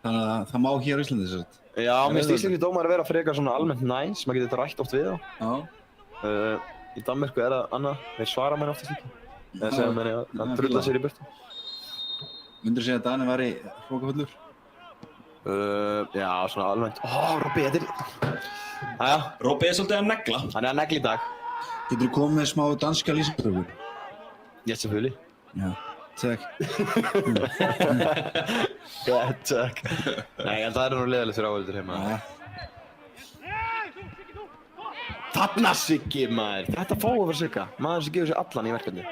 þannig að það má hér á Íslandi þess að. Já, mér finnst íslenski dómari vera frekar svona almennt næs, maður getur þetta rætt oft við þá. Já. Í Danmörku er það annað, þeir svara mér oftast ekki. Eða segja mér að drulla sér í burtu. Myndirðu segja að Dani væri hrókafullur? Já, svona almennt. Robby, þetta er... Jæja. Robby er svolítið að negla. Hann er að negla í dag. Geturðu komið með smá danska lýsingaröfur? Yes, selvfølgelig. Já, takk. Já, takk. Nei, en það eru nú leiðilegt fyrir áhöldur heima. Þarna Siggi, maður. Þetta fá að vera Sigga. Maður sem gefur sér allan í verkefni.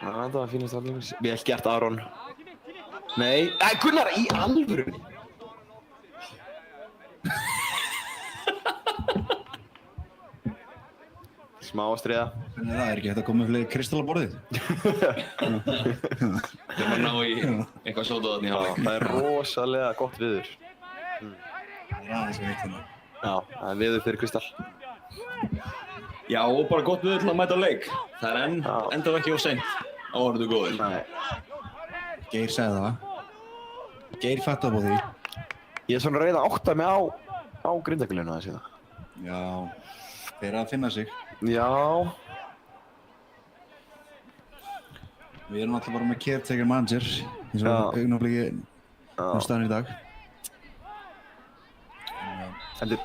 Þetta var fínast alveg. Vel gert, Aron. Nei, Gunnar, í alvörunni. Smá ástriða. Hvernig það er ekki hægt að koma með fleiri kristall á borðið? Þegar maður ná í eitthvað sótaðan í hálfleik. Það er rosalega gott viður. Það er aðeins að veit hérna. Já, það er viður fyrir Kristall. Já, og bara gott viður til að mæta á leik. Það er enda ekki of seint á orðu góðir. Nei. Geir sagði það. Geir fattar á því. Ég er svona reyna að átta mig á Grindavíkurliðinu aðeins hérna. Já, þeir eru að finna sig. Já. Við erum alltaf bara með caretaker manager eins og augnablikið á staðinn í dag. Heldur.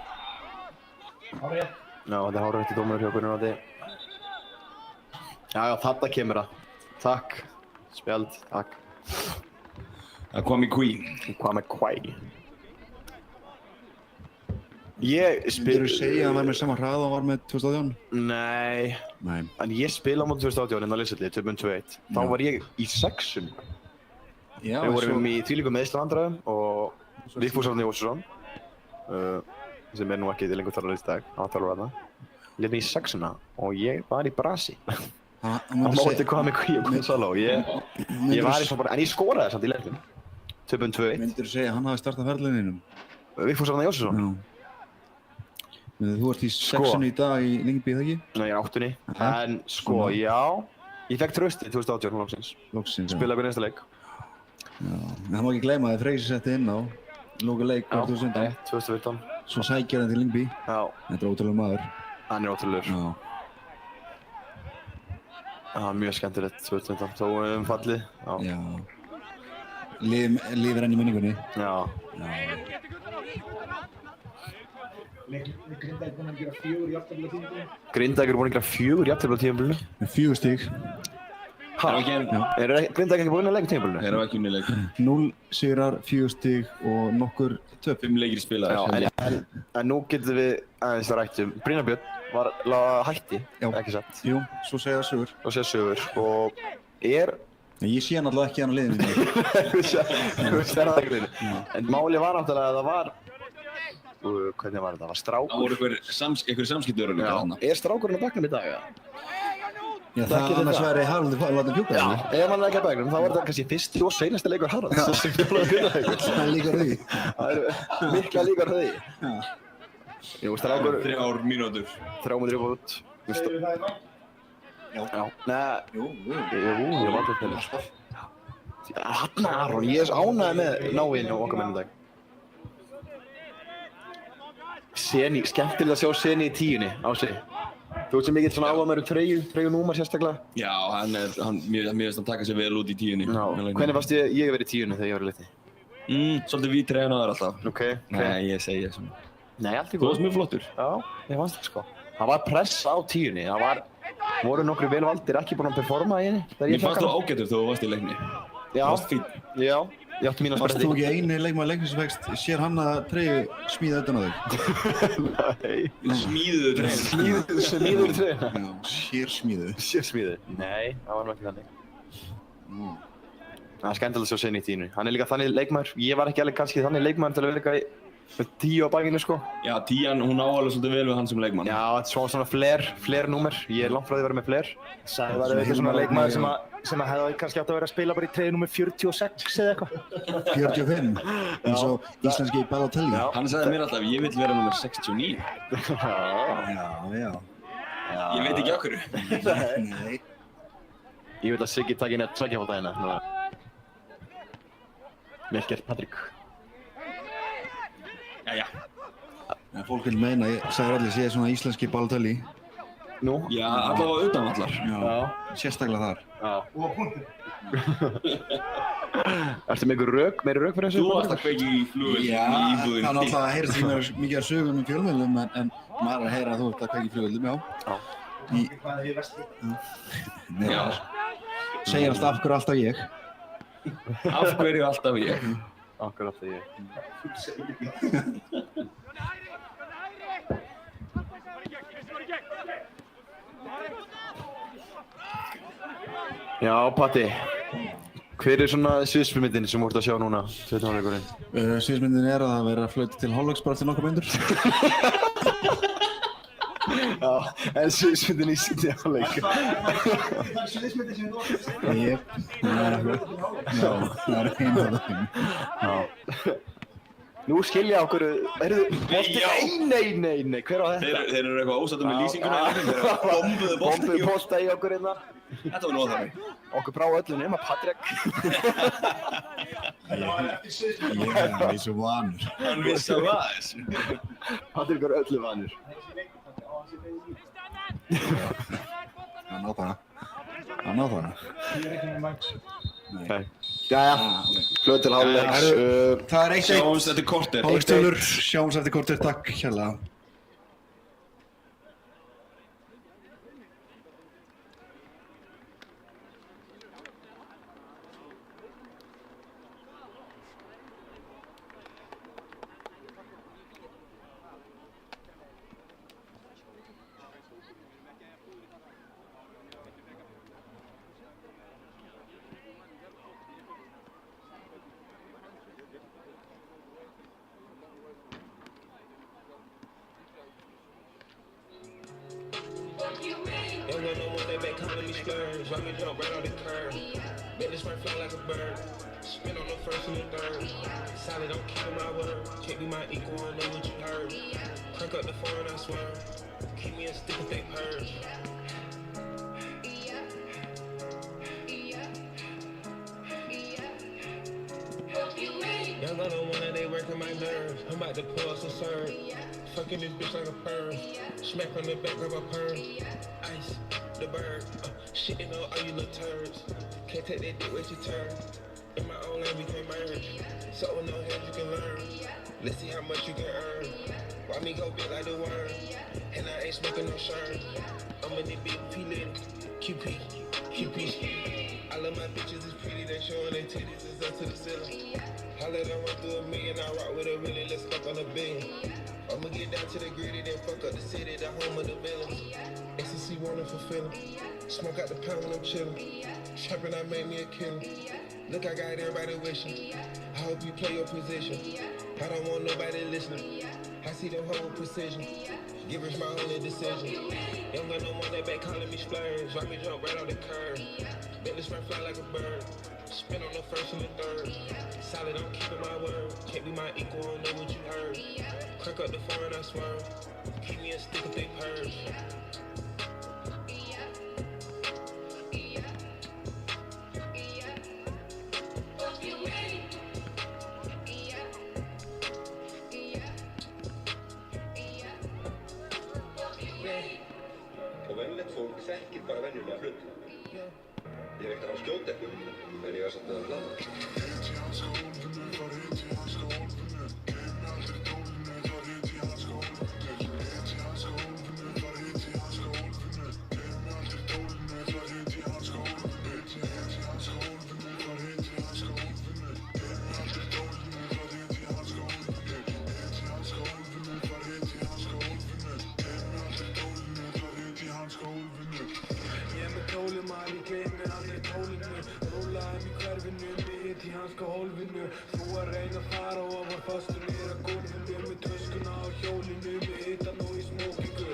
Já, þetta er hárrétti dómur hjá Gunnar Oddi. Já, þarna kemur það. Takk. Spjald, takk. Það kom í Queen. Hvað með Quay? Myndirðu segja að hann var með sama hraða og var með 2018? Nei. En ég spila á móti 2018 inn á Leyselli, 2.21. Þá var ég í 6-um. Já, við vorum í þvílíkum meðslavandræðum og Vigfús Árni Jónsson, sem er nú ekki lengur þarna í dag, hann var þarna þarna. Lét mig í 6-una og ég var í brasi. Hann móti hvað með Quay og Gonzalo. Ég var í svona bara, en ég skoraði samt í leiknum. 2.21. Myndirðu segja að hann hafi startað ferðlinum? Vigfús Árni Jónsson? Þú ert í 6-unni í dag í Lyngby, það ekki? Nei, ég er 8-unni. En sko, já. Ég fekk tröstið 2018 loksins. Spilaði við næsta leik. Já, en það má ekki gleyma að Freysi setti inn á loka leik á 2017. 2014. Svo sækir hann til Lyngby. Já. Þetta er ótrúlegur maður. Hann er ótrúlegur. Já. Það var mjög skemmtilegt 2017. Þó fallið. Já. Lifir enn í minningunni. Já. Grindavík búinn að gera 4 jafntefli á tímabilinu. Grindavík búinn að gera 4 jafntefli á tímabilinu? Með 4 stig. Er Grindavík ekki búinn að leika tímabilinu? Þeir hafa ekki unnið leik. 0 sigrar, 4 stig og nokkur töp. 5 leikir spilaðir. En nú getum við aðeins að rætt Brynjar Björn var hætti, ekki satt? Jú, svo segja sögur. Og segja sögur. Og er Ég sé hann alltaf ekki hann á liðinu. Þú sér það ekki liðinu. En málið var náttúrulega að það var, hvernig var þetta? Það var strákur. Það voru einhver samskiptur líka þarna. Er strákurinn á bekknum í dag, eða? Já, það annars væri Haraldur látið fjúka það. Ef hann er ekki á bekknum, þá var þetta kannski fyrsti og seinasti leikur Haralds sem fjúlaði fyrrleikur. Það líkar því. Það eru mikla líkar því. Jú, strákur. 3 mínútur. 3 mínútur upp og út. Já. Nei. Jú, ég var alltaf til þess. Hanna Aron, ég er ánægður með náinn og okkar mennum dag. Seni, skemmtilegt að sjá Seni í 10-unni á sig. Þú ert sem mikill svona áhuga með treyju númer sérstaklega? Já, mér finnst hann taka sér vel út í 10-unni. Hvernig fannst ég verið í 10-unni þegar ég var í litli? Svolítið við treyjan á þér alltaf. Ok. Nei, ég segi það svona. Nei, allt í Þú góð. varst mjög flottur. Já, ég fannst það sko. Það var press á 10-unni. Voru nokkru vel valdir ekki búin að performa í henni. Mér fannst þú ágætur þegar þú varst í leikni. Já. Þú varst fín. Já, ég átti mína Varst spretti. þú ekki eini leikmaður leiksins sem fækst sér hann að treyju smíða utan á þig? Nei. Smíðuðu treyjan. Smíður treyjuna. Já, sér smíðu. Sérsmíður? Nei, það var nú ekki þannig. Það er skemmtilegt að sjá Seni í 10-unni. Hann er líka þannig leikmaður. Ég var ekki alveg kannski þannig leikmaður til að vera eitthvað með 10 á bakinu sko. Já, 10 hún áalveg svolítið vel við hann sem leikmann. Já, þetta er svona flair númer. Ég er langt frá því að vera með flair. Það var eitthvað svona leikmaður sem hefði kannski átt að vera að spila bara í treyju númer 46 eða eitthvað. 45, eins og íslenski Balotelli. Hann sagði mér alltaf, ég vil vera nummer 69. Já. Ég veit ekki á hverju. Nei. Ég vil að Siggi taki neitt tveggja hérna. Melker Patrik. Jæja. Fólk vil meina, ég sagði allir sé svona íslenski Balotelli. Nú? Já, allavega utanvallar. Já. Sérstaklega þar. Já. Ertu með meiri rök fyrir þessu? Þú varst að kveiki í flugvél í íbúðinni. Það náttúrulega heyrst í mér mikið af sögum í fjölmiðlum en maður er að heyra að þú ert að kveiki í flugvélum, já. Hvað er í vesti? Já. Segir alltaf af hverju alltaf ég. Af hverju alltaf ég? Akkur alltaf ég. Já, Patti. Hver er svona sviðsmyndin sem þú ert að sjá núna, 17 hálfleikurinn? Sviðsmyndin er að það verður að flauta til hálfleiks bara til nokkra myndur. Já, en sviðsmyndin í sýndi hálfleik. Jep, það er akkurat. Já, það er einu af þeim. Já. Nú skilja okkur, nei, hver á þetta? Þeir eru eitthvað ósattum með lýsinguna í þeim, þeir eru að Bombuðu posta í okkur hérna. Þetta var nóg þannig. Okkur brá öllu nema Patrik. Ég er svo vanur. Hann vissi að það þessu. Patrik er öllu vanur. Hann á það. Nei. Jæja, flöð til hálfleiks. Það er eitt Sjáumst eftir korter. Hálfleikstölur, sjáumst eftir korter, takk hérlega. Let me jump right on the curb. Make this one fly like a bird. Spin on the first and the third. Solid, don't keep my word. Can't be my equal, I know what you heard. Crank up the phone, I swear. Keep me a stick if they purge. Y'all got on one and they working my nerves. I'm about to pull us a serve. Fucking this bitch like a perm. Smack on the back of a perm. Ice, the bird. Shitting on all you little turds. Can't take that dick with your turn. In my own lane we can merge. So with no hands you can learn. Let's see how much you can earn. Why me go big like the worm? And I ain't smoking no shirt. I'm in the big P-Litty. QP. I love my bitches, it's pretty, they showing their titties, it's up to the ceiling. I let them run through $1 million, I rock with a really, let's fuck on $1 billion. I'm I'ma get down to the gritty, then fuck up the city, the home of the villains. Ecstasy wanting fulfilling. Smoke out the pound when I'm chillin'. Trappin', I made me a killer. Look, I got everybody wishing. I hope you play your position. I don't want nobody listening. I see them hold precision. Give us my only decision. Don't got no more that back calling me splurge. Watch me jump right on the curb. Let this run fly like a bird. Spin on the first and the third. Solid, I'm keeping my word. Can't be my equal, I know what you heard. Crack up the foreign, I swerve. Keep me a stick if they purge. Og venjulegt fólk þekkir bara venjulega hluti. Ég er ekkert að skjóta ykkur, en ég var samt að hlaða. Ég er með tólum að ég gleymi aldrei tólinu. Rólaðum í hverfinu, mig hitt í hanska hólfinu. Þú að reyna að fara og var fastur niður að gólfinu. Með töskuna á hjólinu, með hittan og í smókingu.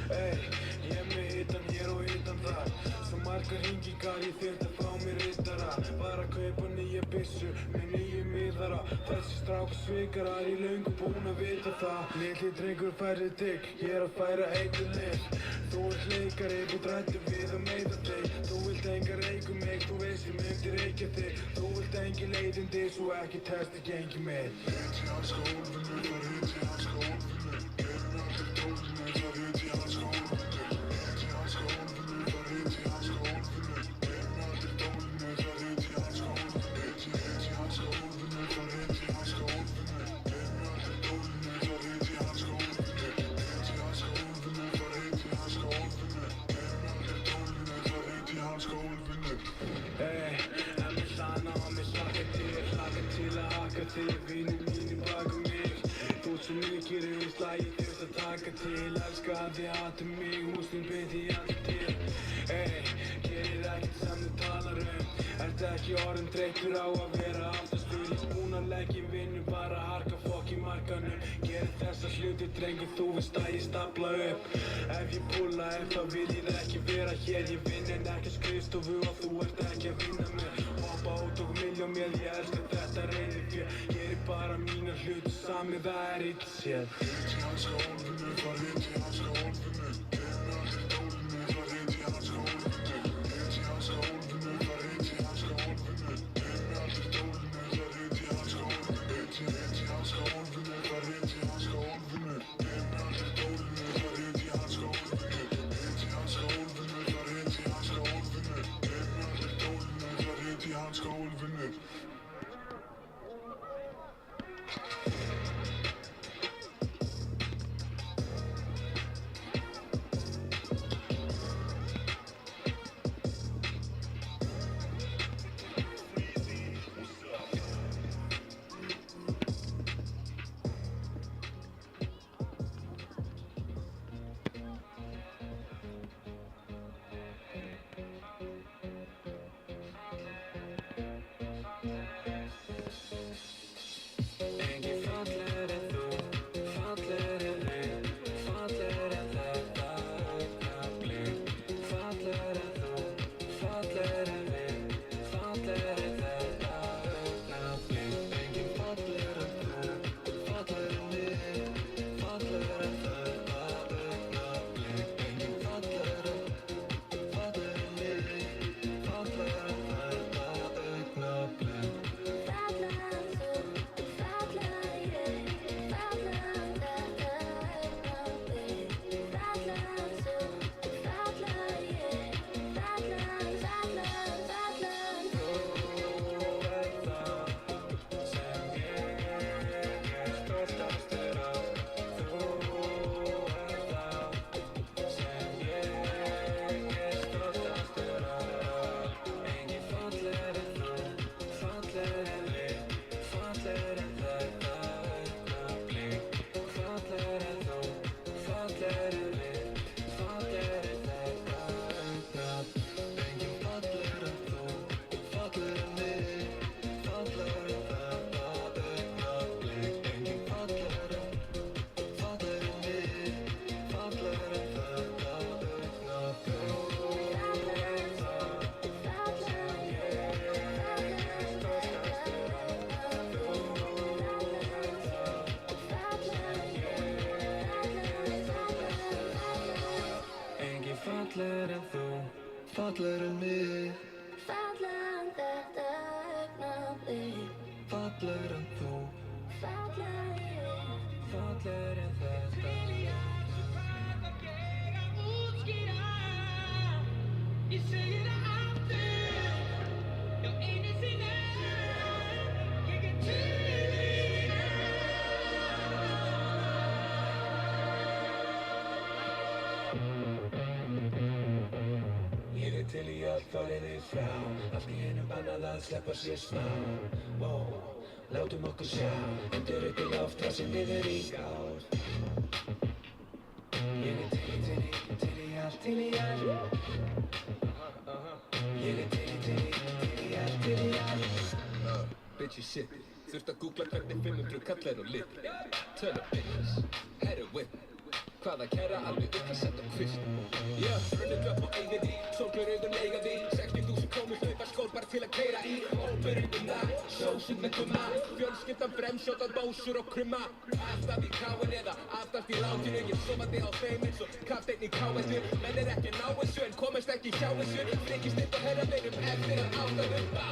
Ég er með hittan hér og hittan þar. Svo margar hringingar, ég þyrfti að fá mér riddara. Var að kaupa nýja byssu með nýju miðara. Þessi strákur svikarar, ég löngu búinn að vita það. Litli drengur færði þig, ég er að færa heitur leik. Þú ert leikari, þú drættir við að meiða þig. Þú vilt enga reik mig, þú veist ég myndi reykja þig. Þú vilt engi leiðindi, svo ekki testi gengi mig. Hitt í hans gólfinu, þar hitt í hans gólfinu. Gerum allir tólinu, þar hitt í hans gólfinu. Hitt í hans gólfinu, þar hitt í hans gólfinu. Gerum allir tólinu, þar hitt í hans gólfinu. Hitt í hans gólfinu, þar hitt í hans gólfinu. Gerum allir tólinu, þar hitt í hans gólfinu. Hitt í hans gólfinu, þar hitt í hans gólfinu. Gerum allir tólinu, þar hitt í hans gólfinu. En mér hlana og mér hlakka til að haka þig. Vinir mínir baka mig. Þú svo mikið reynsla, ég þurft að taka til. Elska að þið hata mig, múslum beint í allt til. Gerir ekkert sem þú talar Ert ekki orðin þreyttur á að vera aftastur. Ég búinn að leggja vinnu, bara harka fokk í markanum. Gerir þessa hluti, drengur, þú veist að ég stapla upp. Ef ég púla, þá vil ég ekki vera hér. Ég vinn en ekki skrifstofu og þú ert ekki að vinna mér. Hoppa út og milja mér, ég elska þetta reiðifér. Gerir bara mína hluti, sami það illa séð. Hitt í hans gólfinu, þar hitt í hans gólfinu. Gerum allir tólinu, þar hitt í hans gólfinu. Hitt í hans gólfinu, þar hitt í hans gólfinu. Gerum allir tólinu, þar hitt í hans gólfinu. Hitt í hans gólfinu, þar hitt í hans gólfinu. Gerum allir tólinu, þar hitt í hans gólfinu. Hitt í hans gólfinu, þar hitt í hans gólfinu. Gerum allir tólinu, þar hitt í hans gólfinu. fallegri en mig. Fallegri en þetta augnablik. Fallegri en þú. Fallegri en þetta. Ég segi það aftur, já einu sinni, ég til í Ég til í að fara þig frá, allt í einu bannað að sleppa sér smá. Wow, látum okkur sjá, endur upp í loft það sem niður í gát. Ég til í allt, til í allt. Ég til í allt. Bitchy shit, þurft að googla hvernig 500 kallar og lit. Turn up bitches, heroin. Hvaða kæra alveg upp að senda kvist. Runnið upp á eigið í, sólglur augun eiga því. 60.000 krónur hlaupa skór bara til að keyra í. Óperuguna, sósinn með gumma. Fjölskyldan bremsjótað bósur og krumma. Alltaf í káin eða aftast í látinu. Ég sofandi á þeim eins og kapteinn í káessu. Menn ekki að ná þessu en komast ekki hjá þessu. Fryggist upp á herraveginum eftir að áttaðu bá.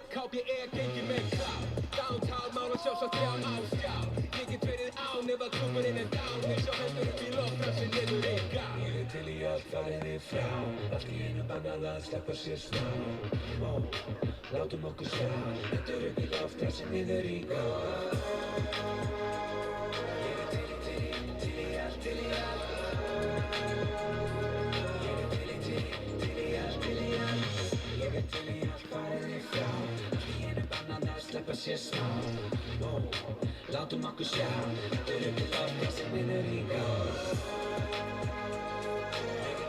KBE gengið með klá. Downtown mála sjálfsagt þrjá á skjá. Ég get verið án ef að klúmurinn er down. Ég sjá hendur upp í loft þar sem niður er gá. Ég til í að fara þig frá, allt í einu bannað að sleppa sér smá. Látum okkur sjá, hendur upp í loft þar sem niður er gá. Ég til í allt, til í allt. Ég til í allt, til í allt. Ég til í að fara þig frá, allt í einu bannað að sleppa sér smá. Látum okkur sjá, hendur upp í loft þar sem niður í gá.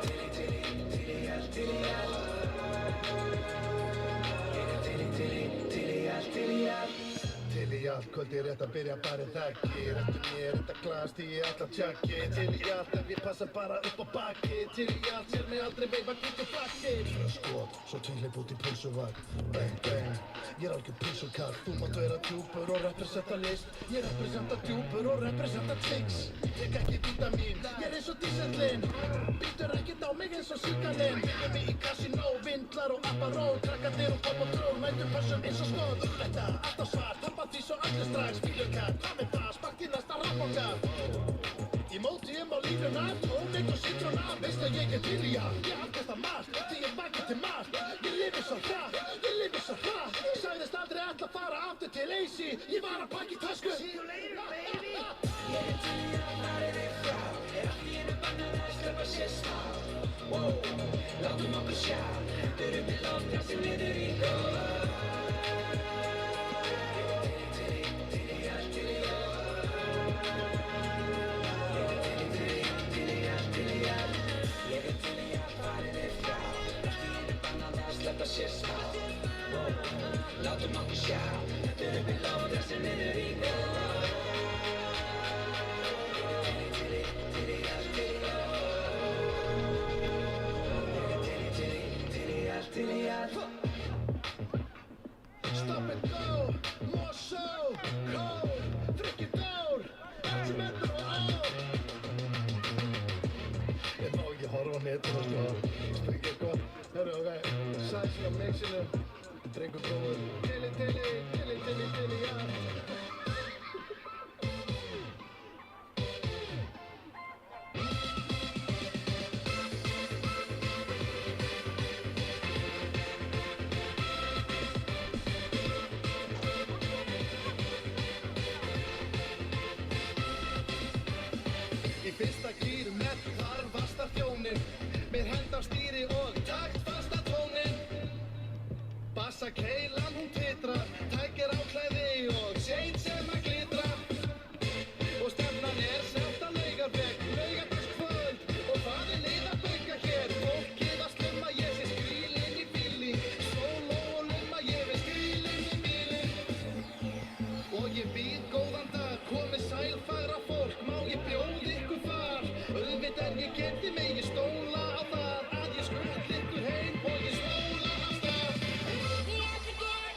Ég til í allt, til í allt. Ég til í allt, til í allt. Til í allt, kvöldið rétt að byrja bara þekki. Réttu mér þetta glas því ég ætla að tjekki. Til í allt ef ég passa bara upp á baki. Til í allt, sér mig aldrei veifa kvítu flakki. Skot, svo tvíleip út í pulsuvagn. Bang, bang, ég algjör pulsukall. Þú mátt vera djúpur og representa list. Ég representa djúpur og representa tricks. Tek ekki vítamín, ég eins og dísellinn. Býtur ekkert á mig eins og síkarinn. Ég mig í kasínó, vindlar og apparól. Krakkarnir og pop og tról, mætum pössum eins og skóð. Þetta, alltaf svart, því svo allir strax fílurkall, hvað með það, sparkt í næsta rappokall. Emojium á línuna, tónik og sítróna. Veist að ég til í allt, ég afkasta margt, því ég vakið til margt. Ég lifi svo hratt, sagðist aldrei ætla að fara aftur til AC. Ég var að pakka í tösku. See you later, baby. Ég til í að fara þig frá, allt í einu bannað að sleppa sér smá. Látum okkur sjá, hendur upp í loft þar sem niður í gá. Sleppa sér smá. Látum okkur sjá, hendur upp í loft þar sem niður í gá. Til í allt, til í allt. Til í allt. Stop and go, more show, cold, drikkið dór, allt sem endur og á. Ég má ekki horfa á netinu sko, springi eitthvað. Hörru, ok, sæsing á mixinu, drengur góður. Til í allt. Í fyrsta gír með harfasta þjónin, með hend á stýri og taktfasta tónin. Bassa keilan hún titrar, tækir áklæði og sein sem að glitra. Og stefnan sjálft að Laugaveg, laugardagskvöld. Og það lið að bauka hér, fólkið að slumma. Ég sé skrílinn í bílinn, sóló og lumma. Ég veist skrílinn í bílinn. Og ég býð góðan dag, komið sæl fagra fólk. Má ég bjóð ykkur far? Auðvitað ég geti mig, ég stóla á það að ég skull ykkur heim og ég stóla á stað. Ég ætla að gera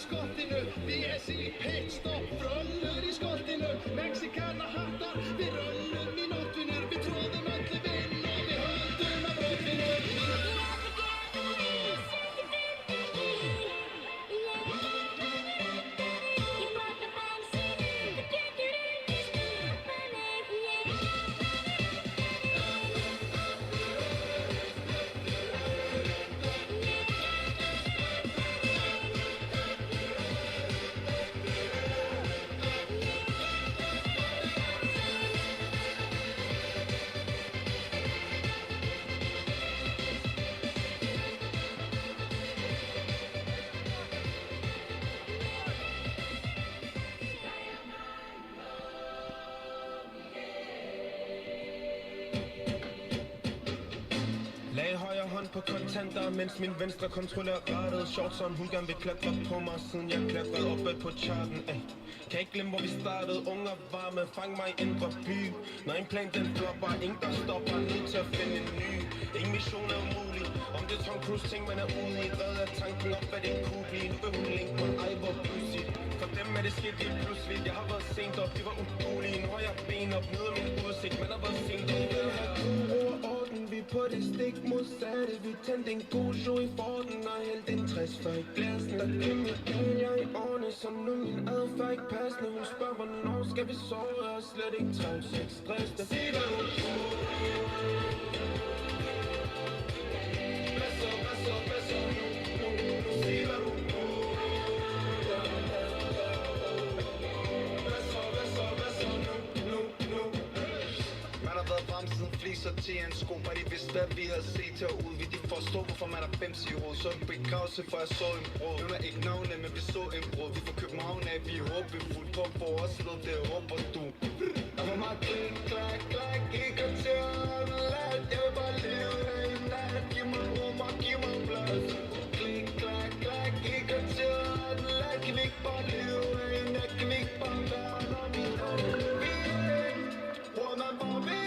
skottinu, BSI í pitstop, fröllur í skottinu, Mexikana hattar, við röllum í nóttvinur, við tróðum öllu vinn og við höldum að brotvinur. Lag højre hånd på kontanter, mens min venstre kontrollerer rettet. Short som hun gerne vil klatre på mig, siden jeg klatrede oppe på charten. Kan ikke glemme hvor vi startede, unger varme, fang mig i indre by. Når en plan den flopper, ingen der stopper, nødt til at finde en ny. Ingen mission er umulig, om det er Tom Cruise ting man er ude i. Redder tanken op, hvad det kunne blive en yndling på en ej, hvor pludselig. For dem er det sket helt pludselig, jeg har været sent op, de var udulige. Nu har jeg ben op, nyder min udsigt, men har været sent op. Vi vil have ro og orden, vi på det stik modsatte. Vi tændte en god show i forten og hældte en 60 før i glassen. Der gik mit jeg i årene, så nu min adfærd ikke passende. Hun spørger, hvornår skal vi sove, jeg er slet ikke travlt, så ikke stresset. Sig hvad du så til en sko, men de vidste hvad vi havde set til at udvide. De forstår hvorfor man er 5 i råd. Så en begravelse for jeg så en brud. Nævner ikke navne, men vi så en brud. Vi får København af, vi håber fuldt på for os. Lød det råber du. Jeg var meget klik, klak, klak. Ikke at tørre, lad jeg bare leve her i nat. Giv mig rum og giv mig plads. Klik, klak, klak. Ikke at tørre, lad kan vi ikke bare leve her i nat. Kan vi ikke bare være når vi er vi er. Hvor man bare vil.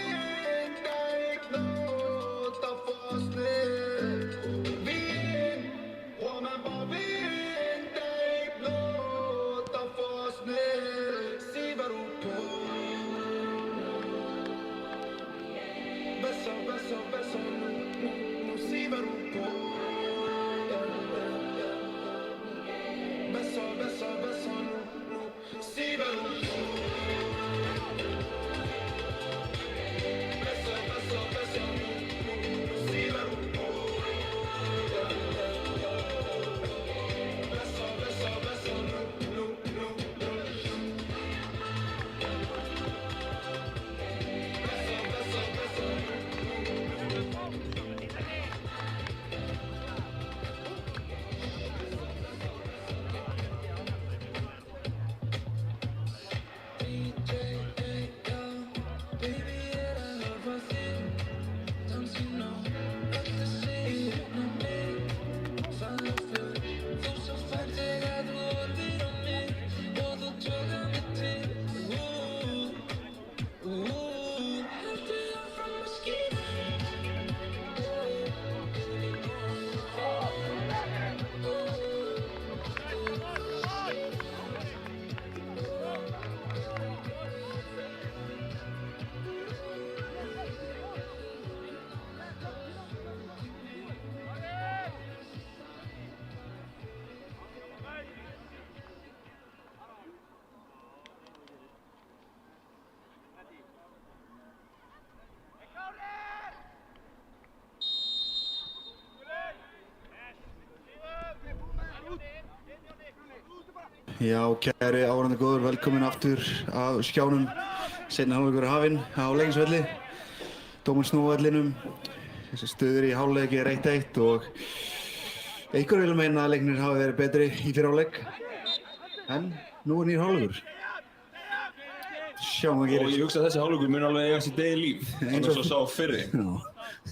Já, kæri áhorfendur góður, velkomin aftur á skjánum. Seinni hálfleikur er hafinn á Leiknisvelli, Dómur Snúvellinum. Þessi stöður í hálfleiki er 1-1 og einhver vil meina að Leiknir hafi verið betri í fyrri hálfleik. En nú er nýr hálfleikur. Sjáum hvað gerist. Og ég hugsa að þessi hálfleikur mun alveg eiga sitt eigið líf, eins og sá fyrri. Já,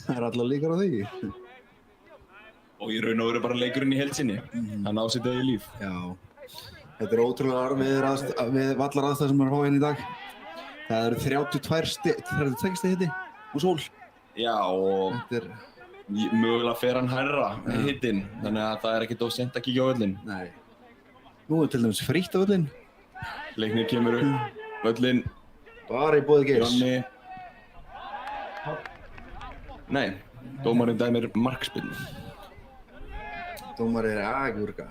það er allar líkar á því. Og í raun og veru bara leikurinn í heild sinni, hann á sitt eigið líf. Já. Þetta er ótrúlega við vallaraðstæður sem er að fá hérna í dag. Það eru 32 stig hiti og sól. Já, og mögulega fer hann hærra hittinn, þannig að það er ekkert of seint að kíkja á völlinn. Nei. Nú er til dæmis frítt á völlinn. Leiknir kemur upp, völlinn. Bara í boði Geirs. Jonni. Nei, dómarinn dæmir markspyrnu. Dómari er agurka.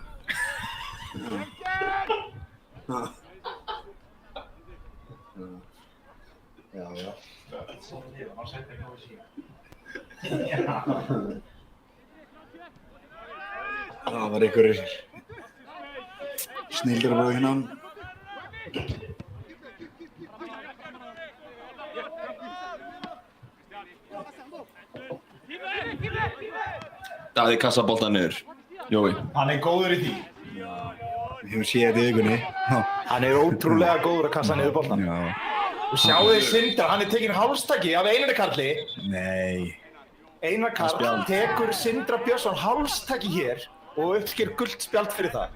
Já. Það var einhverjir snildrabröð hérna. Daði kassa boltan niður. Jói. Hann er góður í því. Við hefum séð þetta í vikunni. Hann er ótrúlega góður að kassa niður boltan. Já. Og sjáu þið Sindra, hann er tekinn hálstaki af Einari Karli. Nei. Einar Karl tekur Sindra Björnsson hálstaki hér og uppsker gult spjald fyrir það.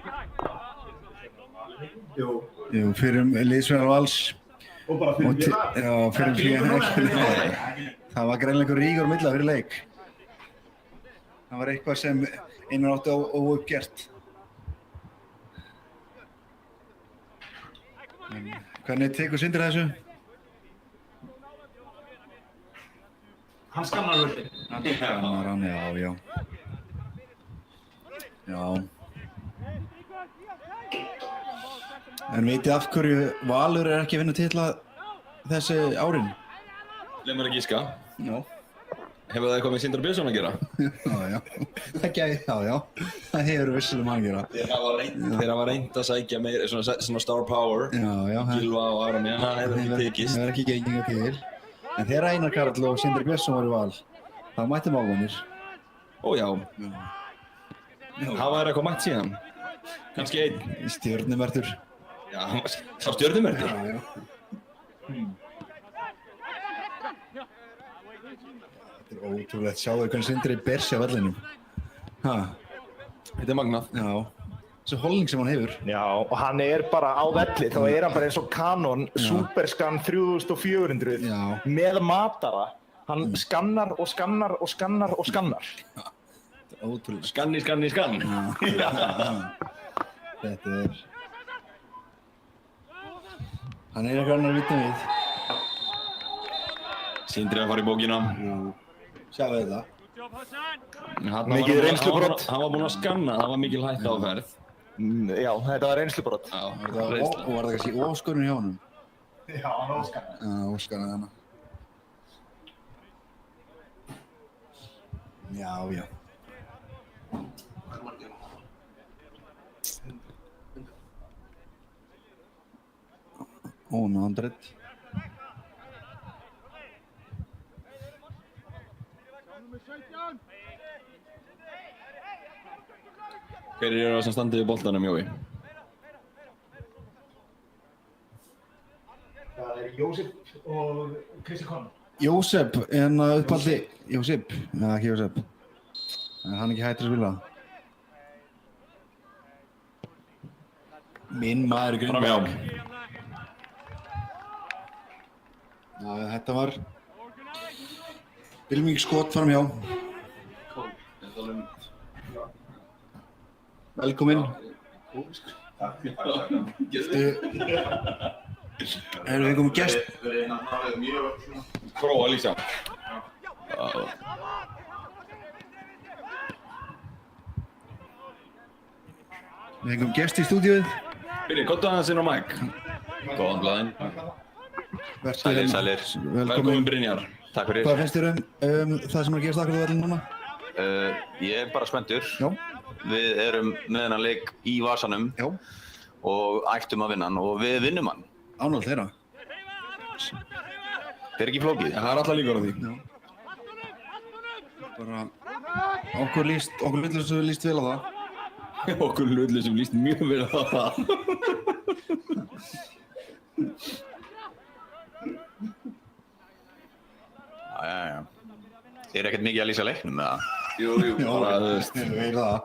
Jú, fyrir liðsfélag Vals. Og bara fyrir mér. Já, fyrir mér. Það var greinilega einhver ríkur á milla fyrir leik. Það var eitthvað sem Einar átti óuppgert. Hvernig tekur Sindri þessu? Hann skannar völdin. Skannar hann, já. En veitir af hverju Valur er ekki að vinna titla þessi árin? Leif mér að gíska. Já. Hefur það eitthvað með Sindra Björnsson að gera? Já. Það hefur vissulega að gera. Þeir hafa reynt að sækja meira, svona star power. Já. Gylfa og Aron, það hefur ekki tekist. Það hefur ekki gengið til. En þegar Einar Karl og Sindri Björnsson var í Val, þá mættum ávanir. Ó já. Hafa þær eitthvað mætt síðan? Kannski einn? Stjörnumertur. Já, sá stjörnumertur? Já. Þetta er ótrúlegt. Sjáðu hvernig Sindri ber sig á vellinum. Þetta er magnað. Já. Þessi holning sem hann hefur. Já, og hann er bara á velli, þá er hann bara eins og Canon Superscan 3400 með matara. Hann skannar og skannar og skannar og skannar. Ótrúlega. Skanni. Já. Þetta er... Hann er eitthvað annar vitna við. Sindri að fara í bókina. Sjáu þetta. Mikið reynslubrot. Hann var búinn að skanna, það var mikil hætta á ferð. Já, þetta var reynslubrot. Og var það kannski óskorun hjá honum? Já, hann óskannaði. Já, óskannaði hana. Já. Með 100. Hverjir eru það sem standið í boltanum, Jói? Það er Jósef og Kristi Conn. Jósef, en uppaldi... Jósef? Nei, ekki Jósef. Hann ekki hættur að spila. Minn maður í Grundberg. Framhjá. Já, þetta var... Bylmingskot framhjá. Velkomin. Erum við komið gest? Prófa að lýsa. Við fengum gest í stúdíuð. Byrji, komdu aðeins inn á mic. Góðan blæðin. Sælir. Velkomin Brynjar. Takk fyrir. Hvað finnst þér það sem er að gerast akkurat á vellinu núna? Ég er bara spenntur. Já. Við erum með þennan leik í vasanum. Já. Og ættum að vinna hann og við vinnum hann. Ánægð þeirra. Það er ekki flókið. Það er alltaf líkur á því. Já. Bara... Okkur hlutlega líst vel á það. Okkur hlutlega sem líst mjög vel á það. Já. Þið er ekkert mikið að lýsa leiknum með það? Jú, bara þú veist. Þú heyrir það.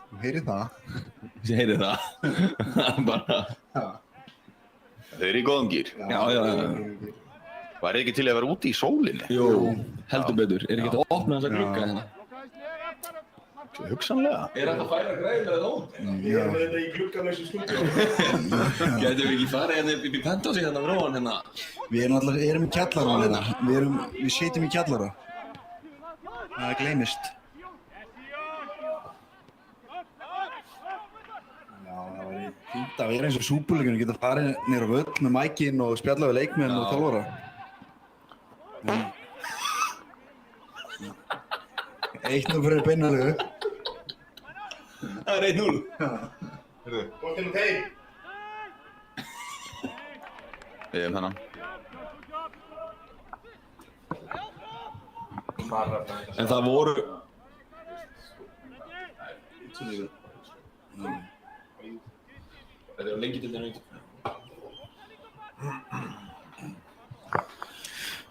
Þú heyrir það. Ég heyri það. Bara... Þau eru í góðum gír. Já. Væri ekki til að vera úti í sólinni? Jú, heldur betur. Er ekki að opna þessa glugga hérna? Hugsanlega. Þetta að færa græðir eða nóg? Við erum með þetta í glugganlausu stúdíu. Gætum við ekki farið hérna upp í penthúsi hérna fyrir ofan hérna? Við erum í kjallara hérna. Við sitjum í kjallara. Það gleymist. Já, það væri fínt að vera eins og súpuleikunum, geta farið niður á völl með mækinn og spjalla við leikmenn og þjálfara. 1-0 fyrir Beinalegu. Það er 1-0. Boltinn út heim. Við erum þennan. En það voru... Þetta er lengi til þetta nýtt.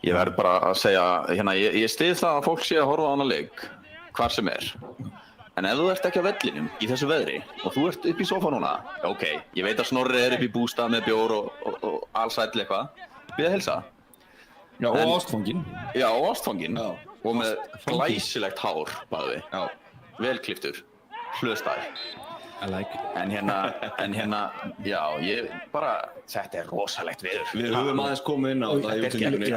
Ég verð bara að segja, hérna, ég styð það að fólk sé að horfa á hana leik, hvar sem er. En ef þú ert ekki á vellinum í þessu veðri og þú ert upp í sofa núna, ok, ég veit að Snorri er upp í bústað með bjór og allsæll eitthvað, við að heilsa. Já, og ástfanginn. Já, og ástfanginn. Og með glæsilegt hár, bæði. Já. Vel klipptur, hlöðstæð. I like. En hérna, já, ég bara, þetta er rosalegt veður. Við höfum aðeins komið inn á það í útsendingunni.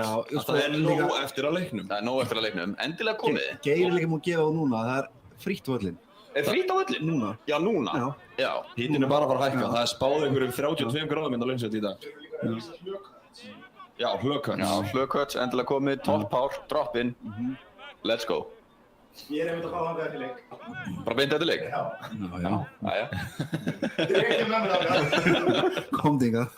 Það er nóg eftir að leiknum. Það er nóg eftir að leiknum, endilega komið. Geir er líka múið að gefa á núna, það er frítt á völlin. Er frítt á völlin? Núna. Já, núna. Já. Hítinn er bara að fara að hækka. Það er spáð einhverjum 32 gráðum inn á Launsveit í dag. Já, hlökköts. Já, hlökköts, endilega komið, toppár, drop-in. Let's go. Ég er einmitt að fá þangað eftir leik. Bara beint eftir leik? Já. Já. Jæja. Þið er ekki með mér þangað. Komdu hingað.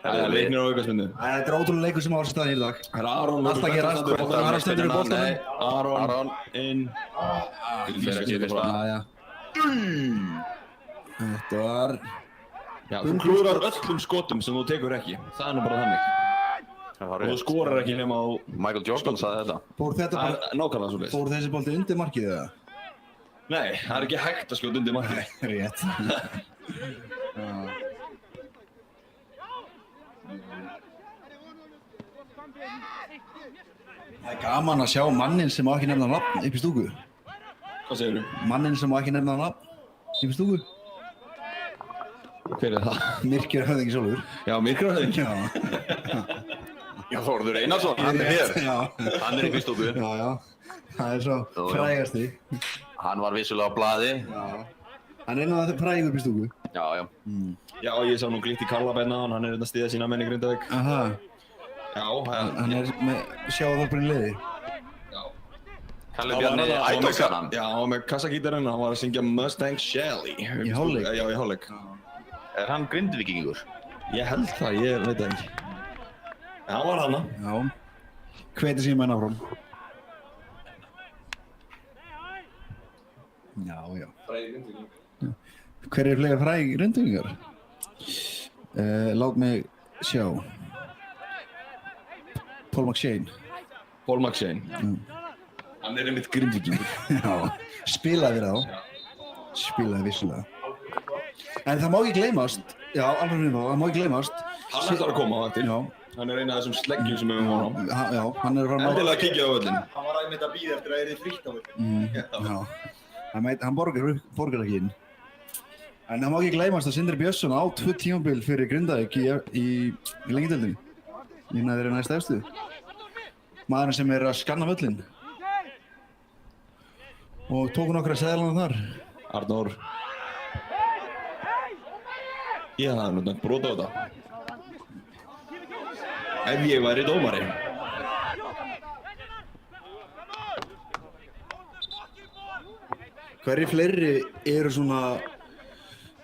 Það er leiknir á aukaspyrnu. Þetta er ótrúlega leikur sem á sér staðinn í dag. Það er Aron. Allt að gerast. Aron stendur í boltanum. Aron inn. Þetta var... Já, þú klúrar öllum skotum sem þú tekur ekki. Það er nú bara þannig. Og þú skorar ekki nema á... Michael Jordan sagði þetta. Fór þetta bara... Nákvæmlega svo leist. Fór þessi bolti undir markið eða? Nei, það er ekki hægt að skjóta undir markið. Rétt. Það er gaman að sjá mannin sem má ekki nefna nafn upp í stúku. Hvað segir þú? Mannin sem má ekki nefna nafn upp í stúku. Hver er það? Myrkir höfðingi sjálfur. Já, Myrkir höfðingi. Já. Já, Þórður Einarsson, hann er hér. Já. Hann er upp í stúku. Já, já. Það er svo frægasti. Hann var vissulega á blaði. Já. Hann er náttúrulega frægur upp í stúku. Já, já. Já, ég sá nú Glitti Karlabenna, hann er að stiða sína menn í Grindavík. Aha. Já, hann er með sjáðarbrinn liði. Kalli Bjarni Ædolsson. Já, hann var með kassagítarinn, hann var að syngja Mustang Shelly. Í hálfleik? Já, í hálfleik. Er hann Grindvíkingur? Ég held það, ég veit það ekki. Já, hann var hana. Já. Hveiti síðan menn áfram. Já, já. Frægir Grindvíkingar. Hver er fleiri frægir Grindvíkingar? Lát mig sjá. Paul McShane. Paul McShane. Hann er einmitt Grindvíkingur. Já. Spilaði við þá. Spilaði vissulega. En það má ekki gleymast. Já, alveg fyrir það má ekki gleymast. Hann ætlar að koma á eftir. Já. Hann er eina af þessum sleggjum sem við höfum á. Já, hann er að fara að... Endilega að kíkja á völlinn. Hann var einmitt að bíða eftir að það yrði frítt á völlinn. Já. Hann borgar ekki inn. En það má ekki gleymast að Sindri Björnsson á 2 tímabil fyrir Grindavík í lengjudeildinni. Innan þeir eru næst efstu. Maðurinn sem er að skanna völlinn. Og tóku nokkra seðlana þar. Arnór. Ég hafði nú brot á þetta. Ef ég væri dómari. Hverri fleiri eru svona...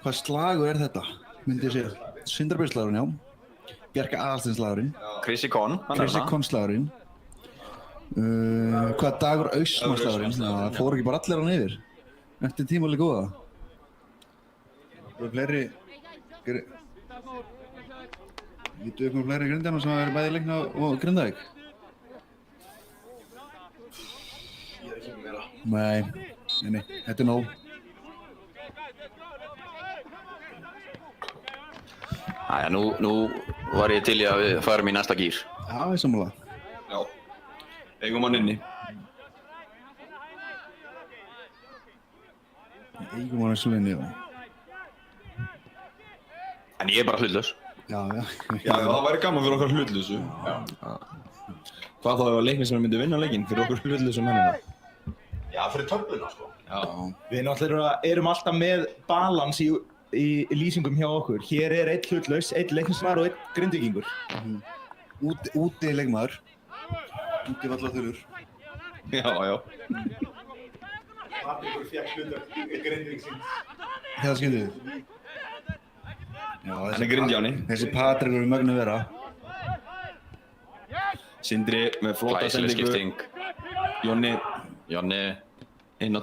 Hvað slagur er þetta? Myndi ég segja. Sindrabjörnslagurinn, já. Bjarka Aðalsteinslagurinn. Chrissy Conn. Chrissy Conn-slagurinn. Hvað Dagur Austmann-slagurinn. Það fór ekki bara allir hann yfir. Eftir tímalega góða. Það eru fleiri... Vittu upp með fleiri grindjarnar sem hafa verið bæði leikna og Grindavík? Ég er ekki með meira. Nei. Þetta er nóg. Æja, nú var ég til í að við færum í næsta gír. Já, ég sammála. Já. Eigum hann inni. Eigum hann að sluðinni, já. En ég er bara hlutlaus. Já, það væri gaman fyrir okkar hlutlausu. Hvað þá ef Leiknismenn myndi vinna leikinn fyrir okkur hlutlausu mennina? Já, fyrir töfluna, sko. Já. Við náttúrulega erum alltaf með balans í lýsingum hjá okkur. Hér er einn hlutlaus, einn Leiknismaður og einn Grindvíkingur. Úti leikmaður. Úti vallaþulur. Já. Patrikur fékk hlutlaus Grindvíkingsins. Það skilur við. Hann er Grindjáni. Þessi Patrikur er mögnu vera. Sindri með flota Glæsileg sendingu. skipting. Jonni. Inn á...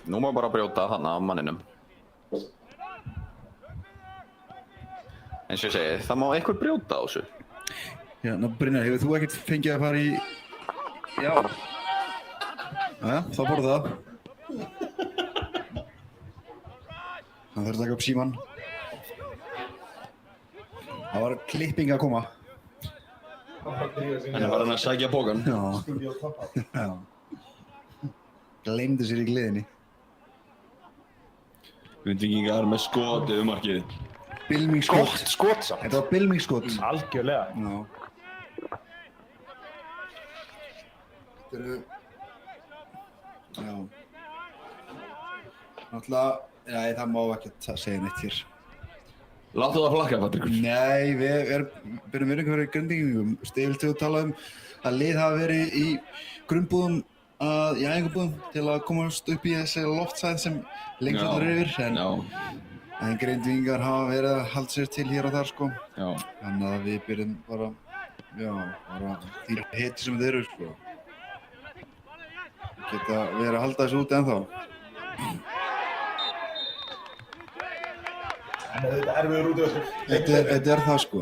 Nú má bara brjóta þarna af manninum. Eins og ég segi, það má einhver brjóta á þessu. Já, Brynjar, hefur þú ekkert fengið að fara í... Já. Jæja, þá borðu það. Hann þurfti að taka upp símann. Það var klipping að koma. Hann var hann að sækja pókan. Já. Gleymdi sér í gleðinni. Grindvíkingar með skotið markið. Bylmingsskot. Gott skot samt. Þetta var bylmingsskot. Algjörlega. Já. Þetta eru... Já. Náttúrulega... Nei, það má ekki segja neitt hér. Láttu það flakka, Patrikur. Nei, við byrjum virðingu fyrir Grindvíkingum. Stífiltu að tala að lið hafa verið í grunnbúðum í æfingabúðum til að komast upp í þessi loftsæð sem lengst allar yfir. En Grindvíkingar hafa verið að halda sér til hér og þar, sko. Já. Þannig að við byrjum bara því heti sem þeir eru, sko. Geta verið að halda þessu úti ennþá. En þetta erfiður út af þessu. Þetta er það, sko.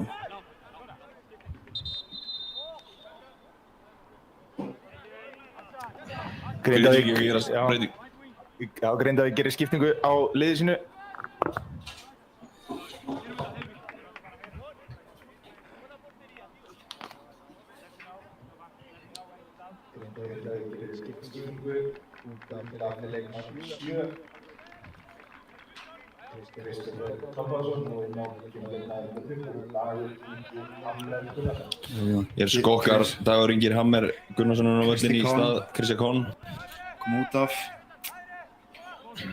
Grindavík gerir skiptingu á liði sínu. Ég er skokkar, Dagur Ingir Hammer Gunnarsson á völlinni í stað Kristján Kohn. Kom út af.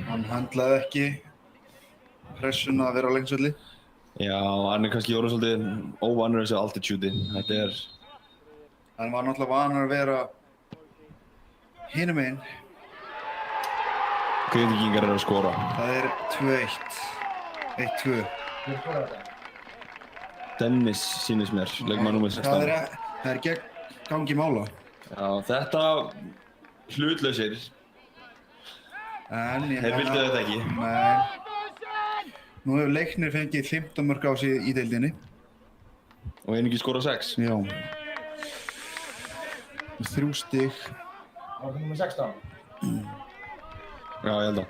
Hann handlaði ekki pressuna að vera á leiknisvelli. Já, hann er kannski orðinn svolítið óvanur þessu altitude. Þetta er... Hann var náttúrulega vanur að vera hinum meginn. Grindvíkingar eru að skora. Það er 2-1. 1-2. Dennis sýnist mér, leikmaður númer 16. Það er gegn gangi mála. Já, þetta hlutlausir. Þeir vildu þetta ekki. Nei. Nú hefur Leiknir fengið 15 mörk á sig í deildinni. Og einungis skorað 6. Já. 3 stig. Var það nummer 16? Já, ég held að.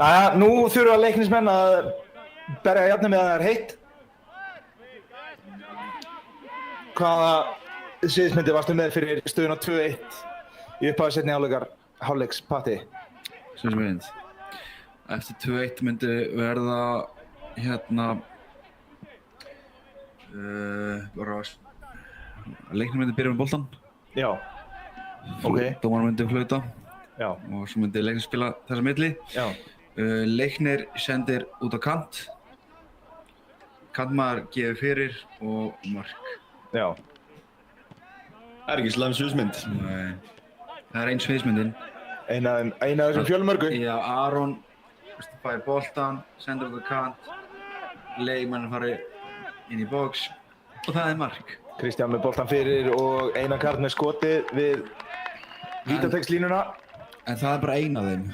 Jæja, nú þurfa Leiknismenn að berja jafnir með að það er heitt. Hvaða sviðsmyndi varstu með fyrir stöðuna 2-1 í upphafi seinni hálfleiks, Patti? Sviðsmynd. Eftir 2-1 myndi verða Leiknir myndi byrja með boltan. Já. Ok. Dómarinn myndi flauta. Já. Og svo myndi Leiknir spila þessa milli. Já. Leiknir sendir út á kant. Kantmaður gefur fyrir og mark. Já. Það er ekki slæm sviðsmynd. Nei. Það er ein sviðsmyndin. Ein af þessum fjölmörgu? Já, Aron fær boltan, sendur út á kant. Leikmanninn fari inn í box og það er mark. Kristján með boltan fyrir og Einar Karl með skotið við vítateigslínuna. En það er bara ein af þeim.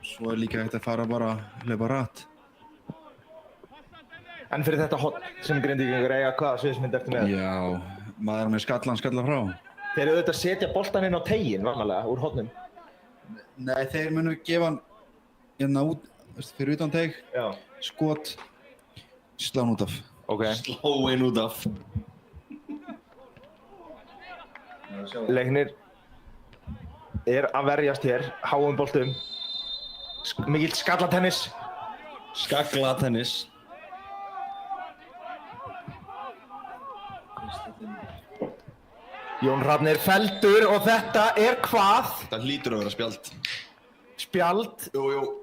Svo er líka hægt að fara bara hlaupa rætt. En fyrir þetta hotn sem Grindvíkingar eiga, hvaða sviðsmynd ertu með? Já, maður með skallan skalla frá. Þeir eru auðvitað að setja boltan inn á teiginn, vanalega, úr hornum. Nei, þeir munu gefa hann hérna út, fyrir utan teig, skot, slá hann út af. Ok. Slá einn út af. Leiknir er að verjast hér, háum boltum. Mikill skallatennis. Skallatennis. Jón Hrafn felldur og þetta er hvað? Þetta hlýtur að vera spjald. Spjald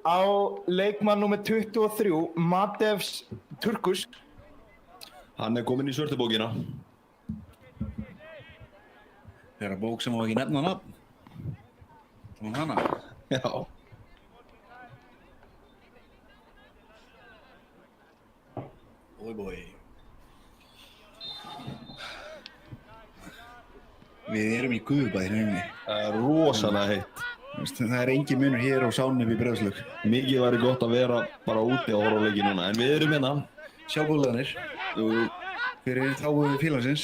á leikmann nr. 23, Matevs Turkus. Hann er kominn í svörtubókina. Þeirra bók sem á ekki nefna nafn. Það var hana. Já. Bói. Við erum í Guðbæði. Það er rosalega heitt. Það er engin munur hér á Sánni við Breiðholtslaug. Mikið væri gott að vera bara úti og horfa á leiki núna, en við erum hérna. Sjálfbóðleganir. Fyrir þáu félagsins.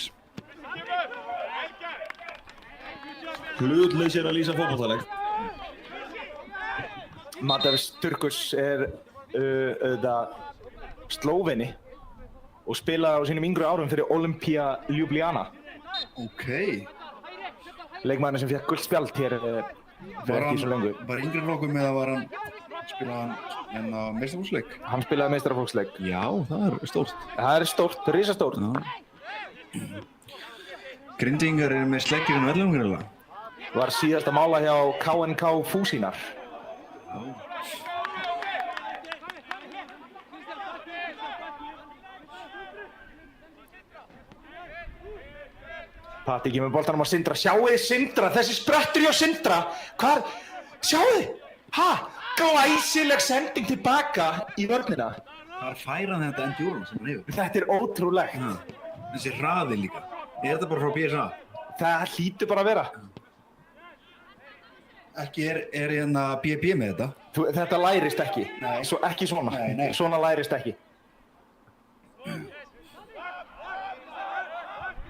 Hlutlausir að lýsa fótboltaleik. Matevs Turkus er auðvitað Slóveni og spilaði á sínum yngri árum fyrir Olimpia Ljubljana. Ok. Leikmaðurinn sem fékk gult spjald hér fyrir ekki svo lengur. Var yngri flokkum eða var hann spilaði hann á meistaraflokksleik? Hann spilaði meistaraflokksleik. Já, það er stórt. Það er stórt, risastórt. Grindvíkingar eru með sleggir en velum greinlega. Var síðast að mála hjá KNK Fúsínar. Patti ekki með boltanum á Sindra. Sjáu þið Sindra, þessi sprettur hjá Sindra. Hvað? Sjáu þið? Ha? Glæsileg sending tilbaka í vörnina. Þar fær hann þetta endjúrum sem hann hefur. Þetta er ótrúlegt. Þessi hraði líka. Er þetta bara frá PSA? Það hlýtur bara að vera. Ekki er hérna BB með þetta? Þetta lærist ekki. Nei. Ekki svona. Nei. Svona lærist ekki.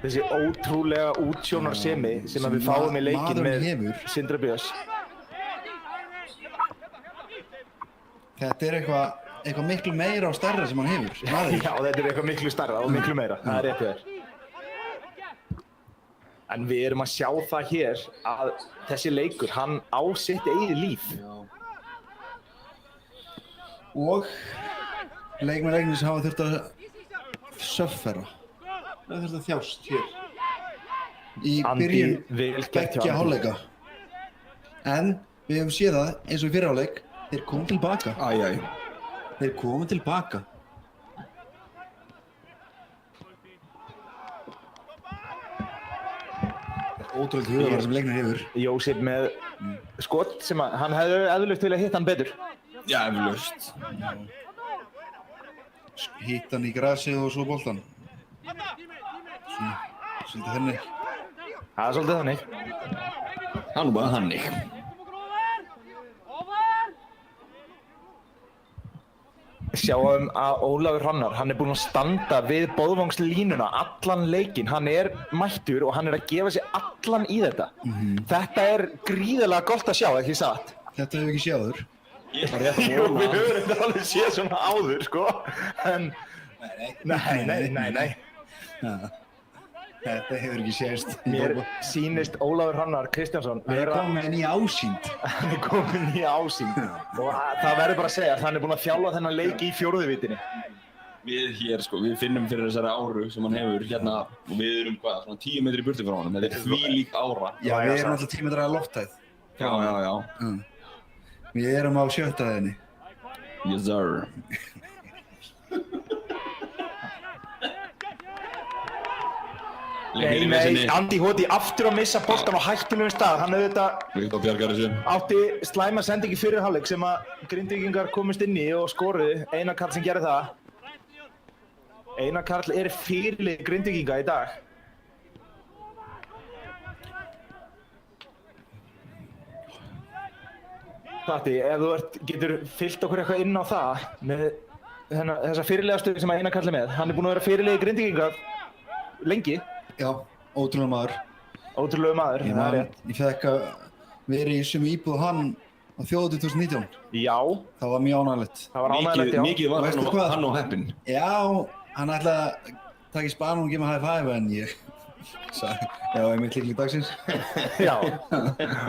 Þessi ótrúlega útsjónarsemi sem við fáum í leikinn með Sindra Björns. Þetta er eitthvað miklu meira og stærra sem hann hefur. Já, þetta er eitthvað miklu stærra og miklu meira. Það er rétt hjá þér. En við erum að sjá það hér að þessi leikur, hann á sitt eigið líf. Og leikmenn leiknis hafa þurft að suffera. Það þurft að þjást hér. Í byrjun beggja hálfleika. En við hefum séð það eins og í fyrri hálfleik, þeir komu tilbaka. Þeir komu tilbaka. Ótrúlega hugavar sem leiknir hefur. Jósef með skot sem hann hefði eðlust til að hitta hann betur. Já, eflaust. Hitta hann í grasið og svo boltan. Svolítið þannig. Það er svolítið þannig. Það er nú bara þannig. Sjáum að Ólafur Hrannar, hann er búinn að standa við boðvangslínuna allan leikinn. Hann er mættur og hann er að gefa sig allan í þetta. Þetta er gríðarlega gott að sjá, ekki satt? Þetta hefur ekki séð áður. Jú, við höfum þetta alveg séð svona áður, sko. En... Nei. Þetta hefur ekki sést. Mér sýnist Ólafur Hrannar Kristjánsson Hann er kominn með nýja ásýnd. Hann er kominn með nýja ásýnd. Og það verður bara að segja að hann er búinn að þjálfa þennan leik í fjórðu vitinni. Við hér, sko, við finnum fyrir þessari áru sem hann hefur hérna og við erum hvað, svona 10 metri burti frá honum. Þetta er þvílík ára. Já, við erum alltaf 10 metrar að lofthæð. Já. Við erum á 7. hæðinni. Yes, sir. Nei, Andi Hóti aftur að missa boltan á hættulegum stað. Hann átti slæma sendingi fyrir hálfleik sem að Grindvíkingar komist inn í og skoruðu. Einar Karl sem gerði það. Einar Karl er fyrirliði Grindvíkinga í dag. Patti, ef þú getur fyllt okkur eitthvað inn á það með þessa fyrirliðastöðu sem Einar Karl er með. Hann er búinn að vera fyrirliði Grindvíkinga lengi. Já, ótrúlega maður. Ótrúlegu maður, það er rétt. Ég fekk að vera í sömu íbúð hann á þjóðhátíð 2019. Já. Það var mjög ánægilegt. Það var ánægilegt, já. Mikið var hann og heppinn. Já, hann ætlaði að taka í spanum og gefa mig high five en ég sagði, já, ég mitt líklega dagsins. Já,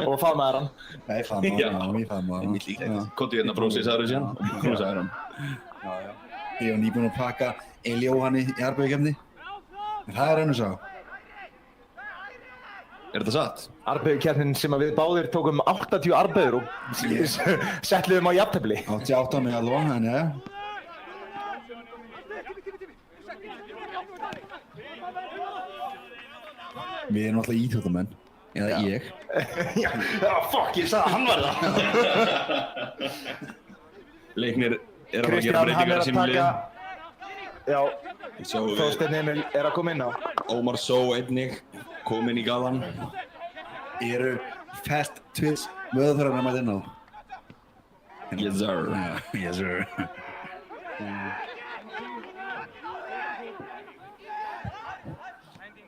og faðmaður hann. Nei, faðmaður hann, ég faðmaður hann. Mitt líklega. Kottu hérna brósi, sagður þú síðan, og knúsaður hann. Já. Ég var nýbúinn að pakka Eli Jóhanni í Arnbjörgkefni. En það er önnur saga. Er þetta satt? Arnbjörgkeppnin sem við báðir tókum 80 armböður og settluðum á jafntefli. 88 mig allavega, en já. Við erum alltaf íþjóttamenn. Eða ég. Já, fuck, ég sagði að hann var það. Leiknir er að gera breytingar í sínum liðum. Já, Þorsteinn Emil er að koma inn á. Ómar Só einnig, kom inn í galan. Eru Fast Twitch vöðþararna mætt inn á? Yes sir. Yes sir.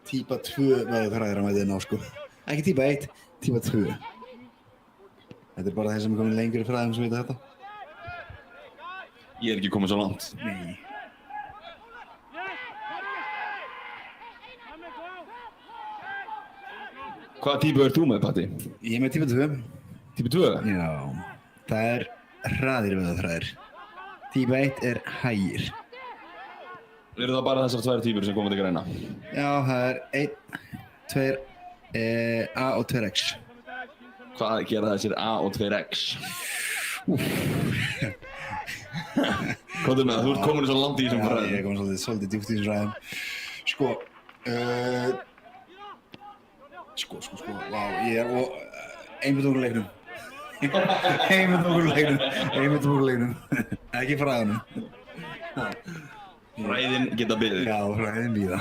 Típa 2 vöðþararna mætt inn á, sko. Ekki típa 1, típa 2. Þetta er bara þeir sem er komin lengur í fræðum sem vita þetta. Ég er ekki komið svo langt. Nei. Hvaða típu ert þú með, Patti? Ég er með típa 2. Típu 2? Já. Það er hraðir vöðvaþræðir. Típa 1 er hægir. Eru það bara þessar tvær típur sem koma til greina? Já, það er 1, 2, A og 2X. Hvað gera þessir A og 2X? Hvað er með það? Þú ert komin svo langt í þessum fræðum. Já, ég er komin svolítið djúpt í þessum fræðum. Sko, vá, ég er einmitt leiknum. Einmitt leiknum. Ekki fræðunum. Fræðin geta beðið. Já, fræðin bíða.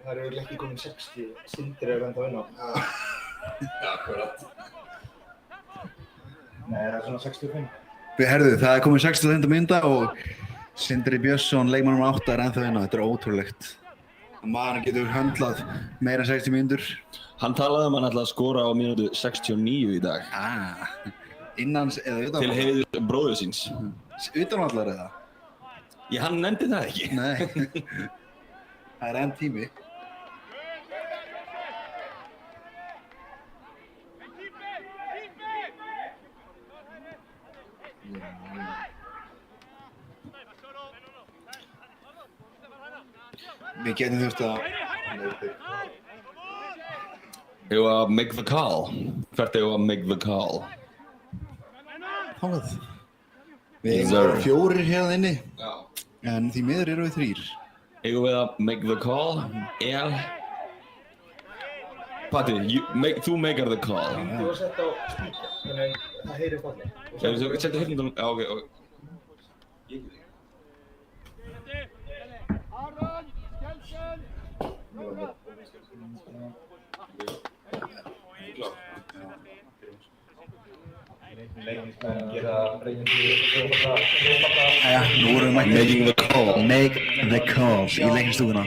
Það eru ekki komin 60, Sindri er ennþá inn á. Já, akkurat. Nei, það er svona 65. Herðu, það er komið 65 mynda og Sindri Björnsson, leikmannum 8, er ennþá inn á. Þetta er ótrúlegt. Maður getur höndlað meira en 60 mínútur. Hann talaði hann ætlaði að skora á mínútu 69 í dag. Innans eða utanvallar? Til heiður bróður síns. Utanvallar eða? Já, hann nefndi það ekki. Nei. Það er enn tími. Við getum þurft að... Eigum við að make the call? Hvert eigum við að make the call? Hálfað. Við erum 4 hérna inni. Já. En því miður eru við 3. Eigum við að make the call? Patti, þú makear the call. Þú var sett á speaker, þannig það heyrist allir. Þú setja hérna, já, ok. Jæja, nú erum við mættir. Making the call. Make the call í leiknistúkuna.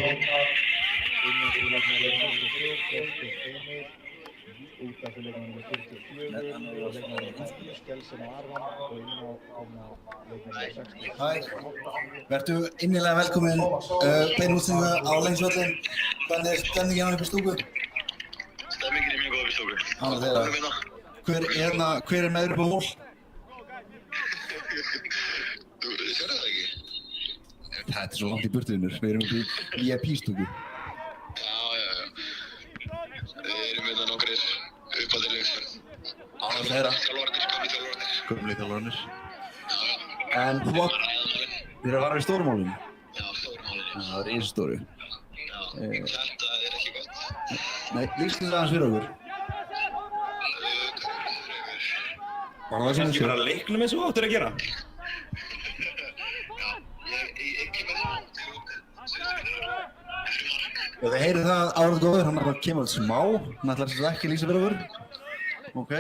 Hæ, vertu innilega velkomin bein útsendingu á Lengsvöllin. Hvernig er stemningin á ykkur stúku? Stemmingin er mjög góð upp í stúku. Hver er meður upp á mól? Þú sér það ekki? Þetta er svo langt í burtuðinur, við erum upp í VIP-stúku. Já. Við erum með það nokkrir uppaldir leikmenn. Ánægð þeirra. Gömlu þjálfararnir. En þú átt... Þið eru að vara í stórmálunum? Já, stórmálunum. Það er eins stóru. Þetta er ekki gott. Nei, lýstu það aðeins fyrir okkur. Var það kannski bara leiknum eins og þú áttir að gera? Og þið heyrið það árið góður, hann bara kemur smá, hann ætlar þess að ekki lýsa fyrir okkur. Ok.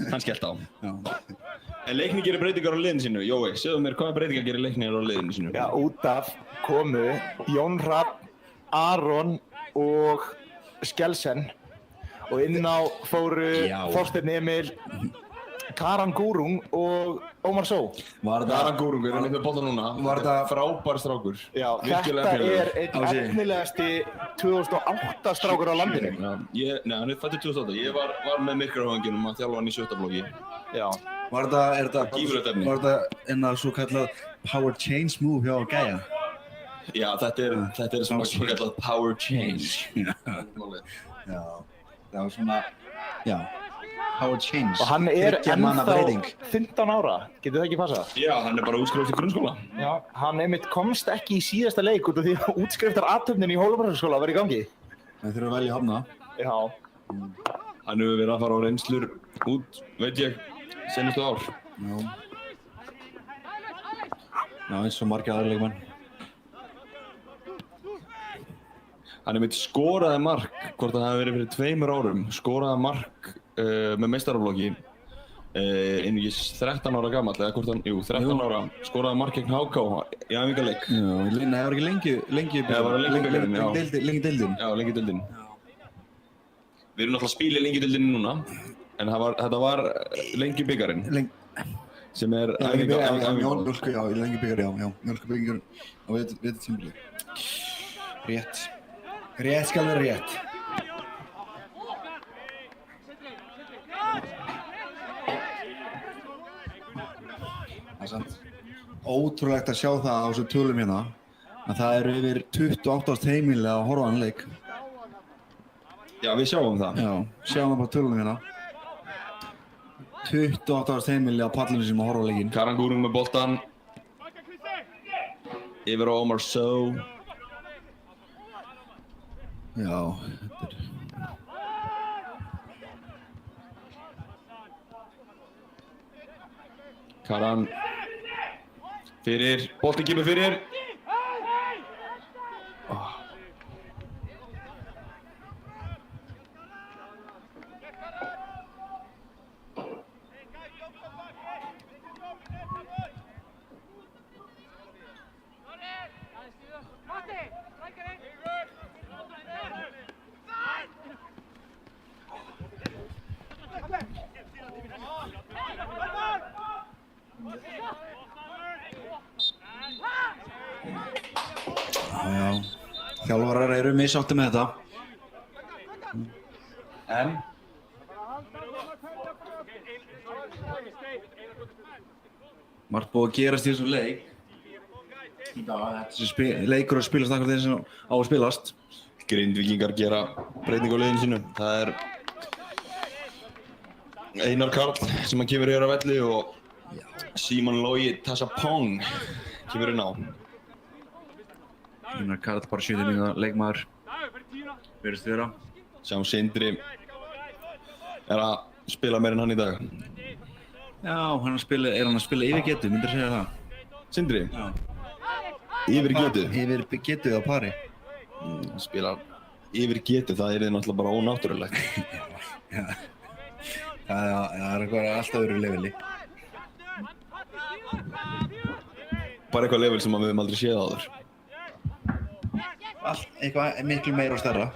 Hann skellt á. Já. En Leiknir gerir breytingar á liðinu sínu. Jói, segðu mér hvaða breytingar gerir Leiknir á liðinu sínu? Já, út af komu Jón Hrafn, Aron og Skjelsen og inn á fóru Þorsteinn Emil, Karan Gurung og Ómar Só. Karan Gurung er með bolta núna. Var það frábær strákur? Já, þetta er einn efnilegasti 2008 strákur á landinu. Nei, hann er fættur 2008. Ég var með myrkrahöfunginum að þjálfa hann í 7. flokki. Já. Var þetta enna svo kallað power change move hjá Gæja? Já, þetta er svona svo kallað power change. Já, það var svona, já. Power change. Og hann er ennþá 15 ára, getur það ekki passað? Já, hann er bara útskrifast í grunnskóla. Já, hann einmitt komst ekki í síðasta leik út af því að útskriftaraathöfnin í Hólabræðarskóla var í gangi. Það þurfa að velja hafna. Já. Hann hefur verið að fara á reynslur út, veit ég, senustu ár. Já. Já, eins og margir aðra leikmenn. Hann einmitt skoraði mark, hvort það hefði verið fyrir 2 árum, skoraði mark með meistaraflokki, einungis 13 ára gamall, eða hvort hann, 13 ára, skoraði mark gegn HK í æfingaleik. Já, nei, það var ekki lengi það var lengi deildin. Já, lengi deildin. Við erum náttúrulega að spila í lengi deildinni núna, en þetta var lengi byggarinn. Sem er æfingar. Já, lengi byggar, já, mjölku byggar á veturtímabili. Rétt. Rétt skal vera rétt. Það er sant. Ótrúlegt að sjá það á þessum tölum hérna að það eru yfir 28 heimili að horfa á hann leik. Já, við sjáum það. Já, sjáum það bara tölum hérna. 28 heimili á pallinu sem að horfa á leikinn. Karan Gurung með boltan. Yfir á Ómar Só. Já, þetta er... Karan fyrir, boltinn kemur fyrir. Já, þjálfarar eru misátti með þetta. En? Margt búið að gerast í þessum leik. Þessi leikur að spilast akkur þeir sem á að spilast. Grindvíkingar gera breyting á liðinu sínu. Það er Einar Karl sem kemur hér á velli og Símon Logi Tassapong kemur inn á. Einar Karl bara 70 mínúna leikmaður. Virðist vera. Sjáum Sindri er að spila meira en hann í dag. Já, er hann að spila yfir getu, myndir segja það? Sindri? Já. Yfir getu? Yfir getu á pari. Spila yfir getu, það er náttúrulega bara ónáttúrulegt. Já. Það er eitthvað alltaf öðru leveli. Bara eitthvað level sem við höfum aldrei séð áður. Eitthvað miklu meira og stærra.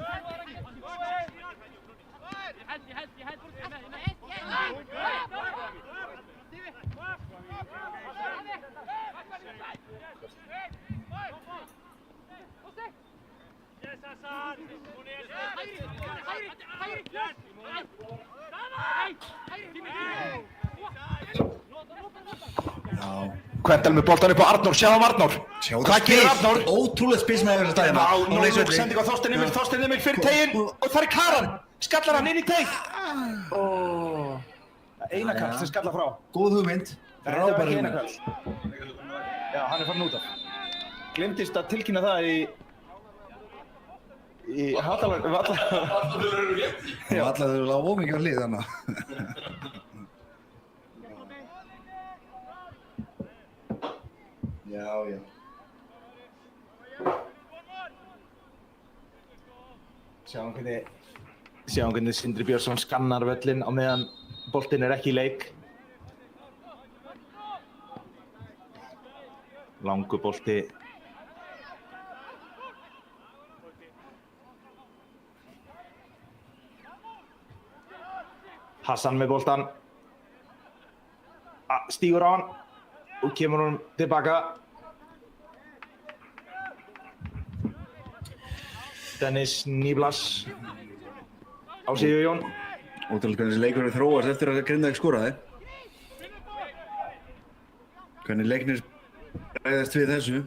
Kvendal með boltan upp á Arnór, sjáum Arnór. Hvað gerir Arnór? Ótrúlega spils með þessar dagina. Já, sending á Þorsteinn Emil fyrir teginn og það er Karan. Skallar hann inn í teg. Einar Karl sem skallar frá. Góð hugmynd. Þetta var ekki Einar Karl. Já, hann er farin út af. Glemdist að tilkynna það í í Vallar. Vallar eru lág ómikið á hlið þannig. Já. Sjáum hvernig Sindri Björnsson skannar völlinn á meðan boltinn er ekki í leik. Langur bolti. Hassan með boltan. Stígur á hann og kemur hann tilbaka. Dennis Niblas á Sigurjón. Ótrúlega hvernig þessi leikur er þróast eftir að Grindavík skoraði. Hvernig leiknir ræðast við þessu.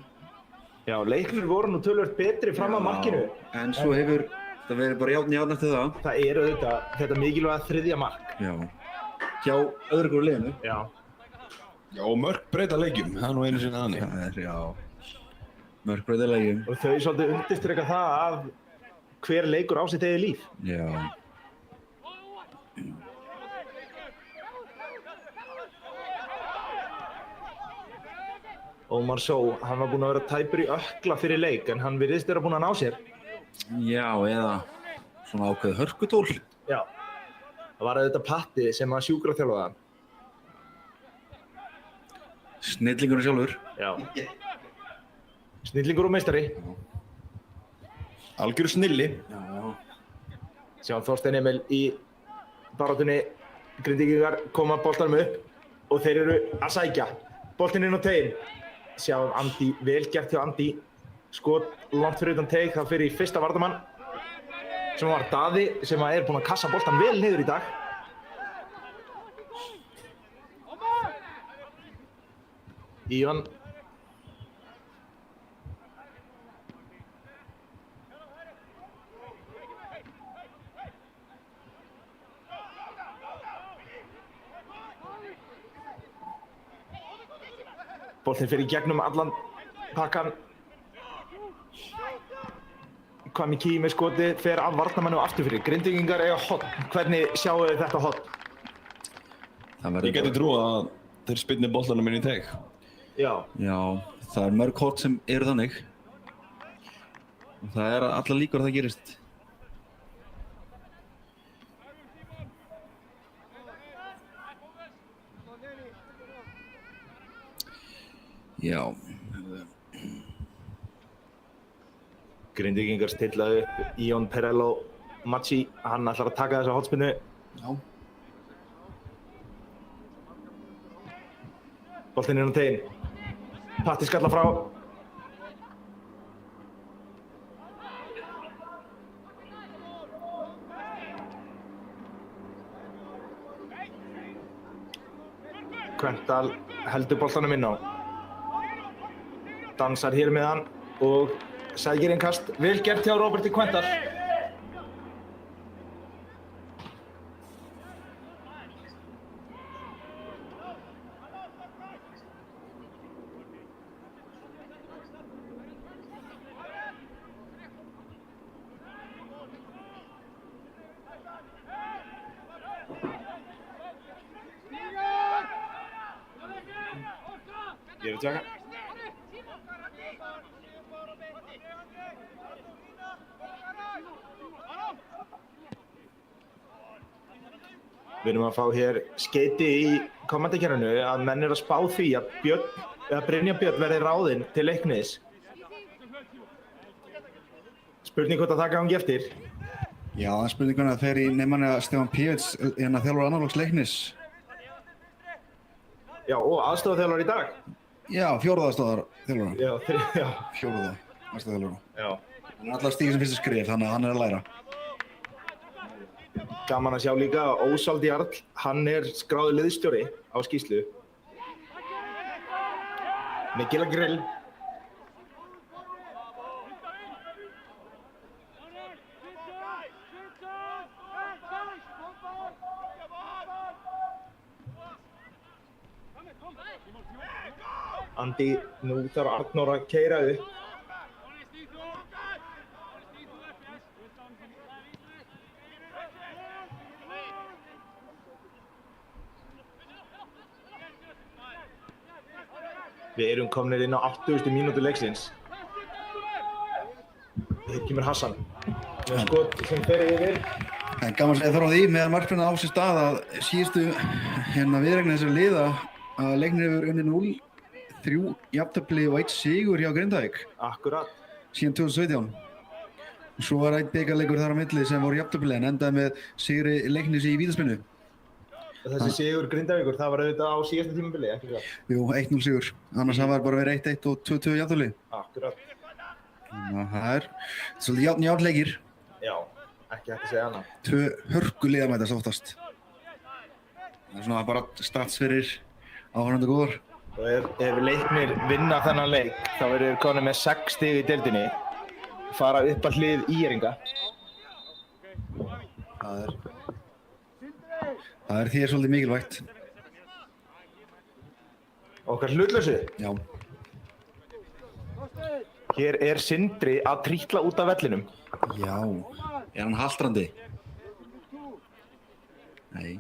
Já, leiknir voru nú töluvert betri fram að markinu. En svo hefur það verið bara járn eftir það. Það er auðvitað þetta mikilvæga þriðja mark. Já. Hjá öðru góru liðinu. Já. Já, og mörk breyta leikjum, það er nú einu sinni þannig. Það er, já. Mörk breyta leikjum. Og þau svolítið undirstrika það að hver leikur á sitt eigið líf. Já. Ómar Só, hann var búinn að vera tæpur í ökkla fyrir leik, en hann virðist vera búinn að ná sér. Já, eða svona ákveðið hörkutól. Já. Það var auðvitað Patti sem að sjúkraþjálfa hann. Snillingurinn sjálfur. Já. Snillingur og meistari. Algjör snilli. Já. Sjáum Þorstein Emil í baráttunni. Grindvíkingar koma boltanum upp og þeir eru að sækja. Boltinn inn á teiginn. Sjáum Andi, vel gert hjá Andi. Skot langt fyrir utan teig, það fyrir í fyrsta varnarmann. Sem var Daði, sem er búinn að kassa boltan vel niður í dag. Ívan. Boltinn fer í gegnum allan pakkan. Kwame með skoti fer af varnarmanni og aftur fyrir. Grindvíkingar eiga horn. Hvernig sjáu þið þetta horn? Ég geti trúið að þeir spynni boltanum inn í teig. Já. Já, það er mörg horn sem eru þannig. Og það er allar líkur að það gerist. Já. Grindvíkingar stilla upp Ion Perello Macci, hann ætlar að taka þessa hornspyrnu. Já. Boltinn inn á teiginn. Patti skallar frá. Kvendal heldur boltanum inn á. Dansar hér með hann og sækir inn kast. Vel gert hjá Róberti Kvendal. Ég er að tjaka. Við erum að fá hér skeyti í kommentarkerfinu að menn eru að spá því að Brynjar Björn verði ráðinn til Leiknis. Spurning hvort að það gangi eftir. Já, það er spurning hvernig það fer í neymanni að Stefán Píets þjálfur annarflokks Leiknis. Já, og aðstoðarþjálfari í dag. Já, fjórða aðstoðarþjálfara. Já. Fjórða aðstoðarþjálfara. Já. Hann er alltaf stígið sem fyrstu skrif, þannig að hann er að læra. Gaman að sjá líka að Ósald Jarl, hann er skráður liðsstjóri á skýrslu. Mikila grill. Andi, nú þarf Arnór að keyra upp. Við erum komnir inn á 80. mínútu leiksins. Hér kemur Hassan. Með skot sem fer yfir. En gaman að segja frá því meðan markmenn á sér stað að síðustu viðureign þessara liða að Leiknir hefur unnið 0-3 jafntefli og 1 sigur hjá Grindavík. Akkurat. Síðan 2017. Svo var einn bikarleikur þar á milli sem voru jafntefli en endaði með sigri Leiknis í vítaspyrnu. Þessi sigur Grindavíkur, það var auðvitað á síðasta tímabili, ekki það? Jú, 1-0 sigur. Annars það var bara verið 1-1 og 2-2 jafntefli. Akkurat. Þannig að það er svolítið jafnleikir. Já, ekki hægt að segja annað. 2 hörkuliðar mætast oftast. Það er svona bara stats fyrir áhorfendur góðar. Og ef Leiknir vinna þennan leik, þá verður þeir konur með 6 stig í deildinni, fara upp að hlið ÍR-inga. Það er því svolítið mikilvægt. Okkar hlutlausu? Já. Hér er Sindri að trítla út af vellinum. Já. Er hann haltrandi? Nei.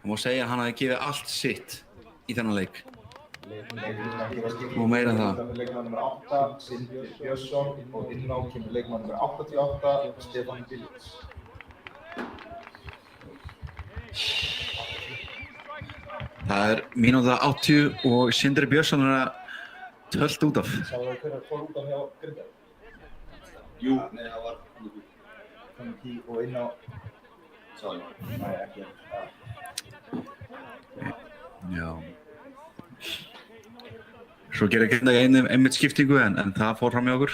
Það má segja að hann hafi gefið allt sitt í þennan leik. Og meira en það. Leikmann nr. 8, Sindri Björnsson og inn á kemur leikmann nr. 88, Stefán Billits. Það er mínúta 80 og Sindri Björnsson er að tölt út af. Sáðu þau hverjar fór út af hjá Grindavík? Jú, nei, það var og inn á... Sáðu. Nei, ekki. Já. Svo gerir Grindavík einmitt skiptingu en það fór fram hjá okkur.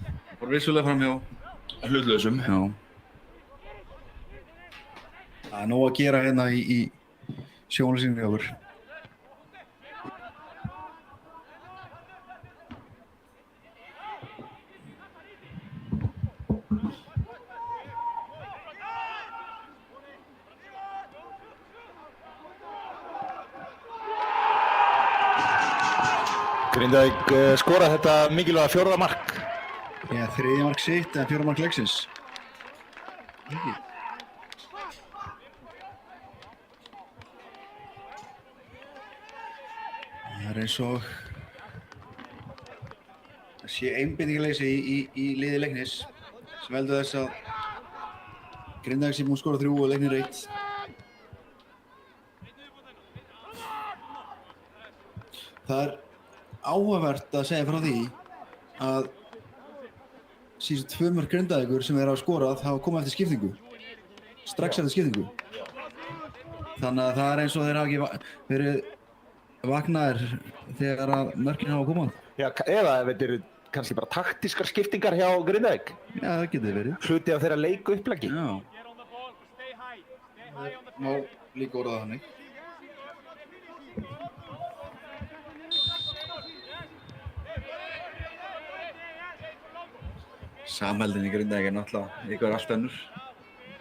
Það fór vissulega fram hjá hlutlausum. Já. Það er nóg að gera hérna í sjónlýsingu hjá okkur. Grindavík skora þetta mikilvæga 4. mark. Já, 3. mark sitt en 4. mark leiksins. Það er eins og það sé einbeitingarleysi í liði Leiknis sem veldur þess að Grindavík sé búinn að skora 3 og Leiknir 1. Það er áhugavert að segja frá því að síðan 2 mörk Grindavíkur sem þeir hafa skorað hafa komið eftir skiptingu. Strax eftir skiptingu. Þannig að það er eins og þeir hafa ekki verið vaknaðir þegar að mörkin hafa komað. Já, eða þetta eru kannski bara taktískar skiptingar hjá Grindavík. Já, það getur verið. Hluti af þeirra leiku uppleggi. Já. Má líka orða þannig. Samheldin í Grindavík er náttúrulega ykkur allt önnur.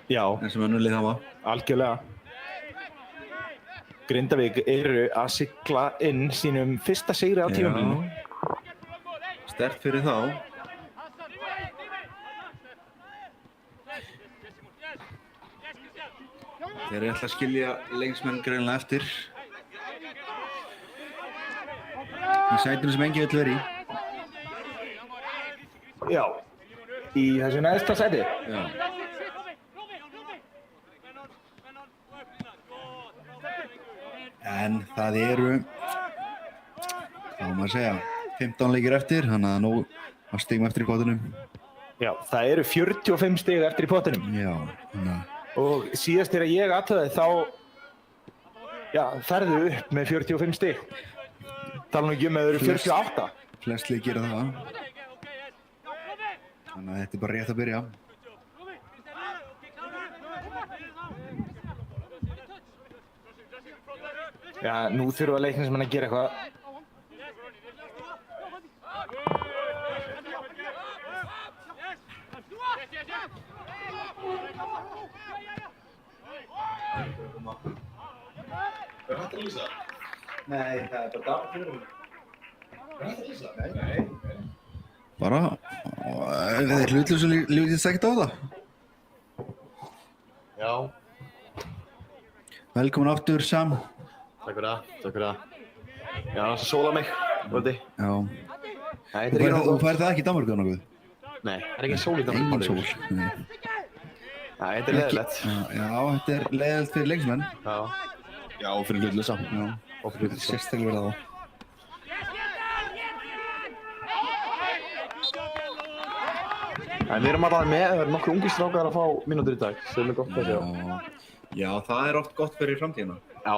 Já. En sem önnur lið hafa. Algjörlega. Grindavík eru að sigla inn sínum fyrsta sigri á tímabilinu. Sterkt fyrir þá. Þeir eru ætla að skilja lengsmenn greinilega eftir. Í sætinu sem engi vill vera í. Já. Í þessu neðsta sæti. Já. En það eru, hvað má maður segja, 15 leikir eftir, þannig að nóg að stigum eftir í pottinum. Já, það eru 45 stig eftir í pottinum. Já, þannig að... Og síðast þegar ég athugaði þá, já, ferðu upp með 45 stig. Tala nú ekki um að það eru 48. Flest lið gera það. Þannig að þetta er bara rétt að byrja. Já, nú þurfa leiknismenn að gera eitthvað. Er hægt að lýsa? Nei, það er bara daginn fyrir mig. Er hægt að lýsa? Nei. Bara, þeir hlutlausu lífðist ekkert á það. Já. Velkomin aftur, Sam. Takk fyrir það. Já, það sóla mig, völdi. Já. Nei, þetta er ekki Þú færð það ekki í Danmörku eða nokkuð? Nei, það er ekki sól í Danmörku. Engin sól. Nei. Nei, þetta er leiðilegt. Já, þetta er leiðilegt fyrir leiksmenn. Já, og fyrir hlutlausa. Já. Og fyrir hlutlausa. Sérstaklega verið þá. En við erum alveg með, það eru nokkur ungir strákar að fá mínútur í dag, sem er gott að sjá. Já, það er oft gott fyrir framtíðina. Já.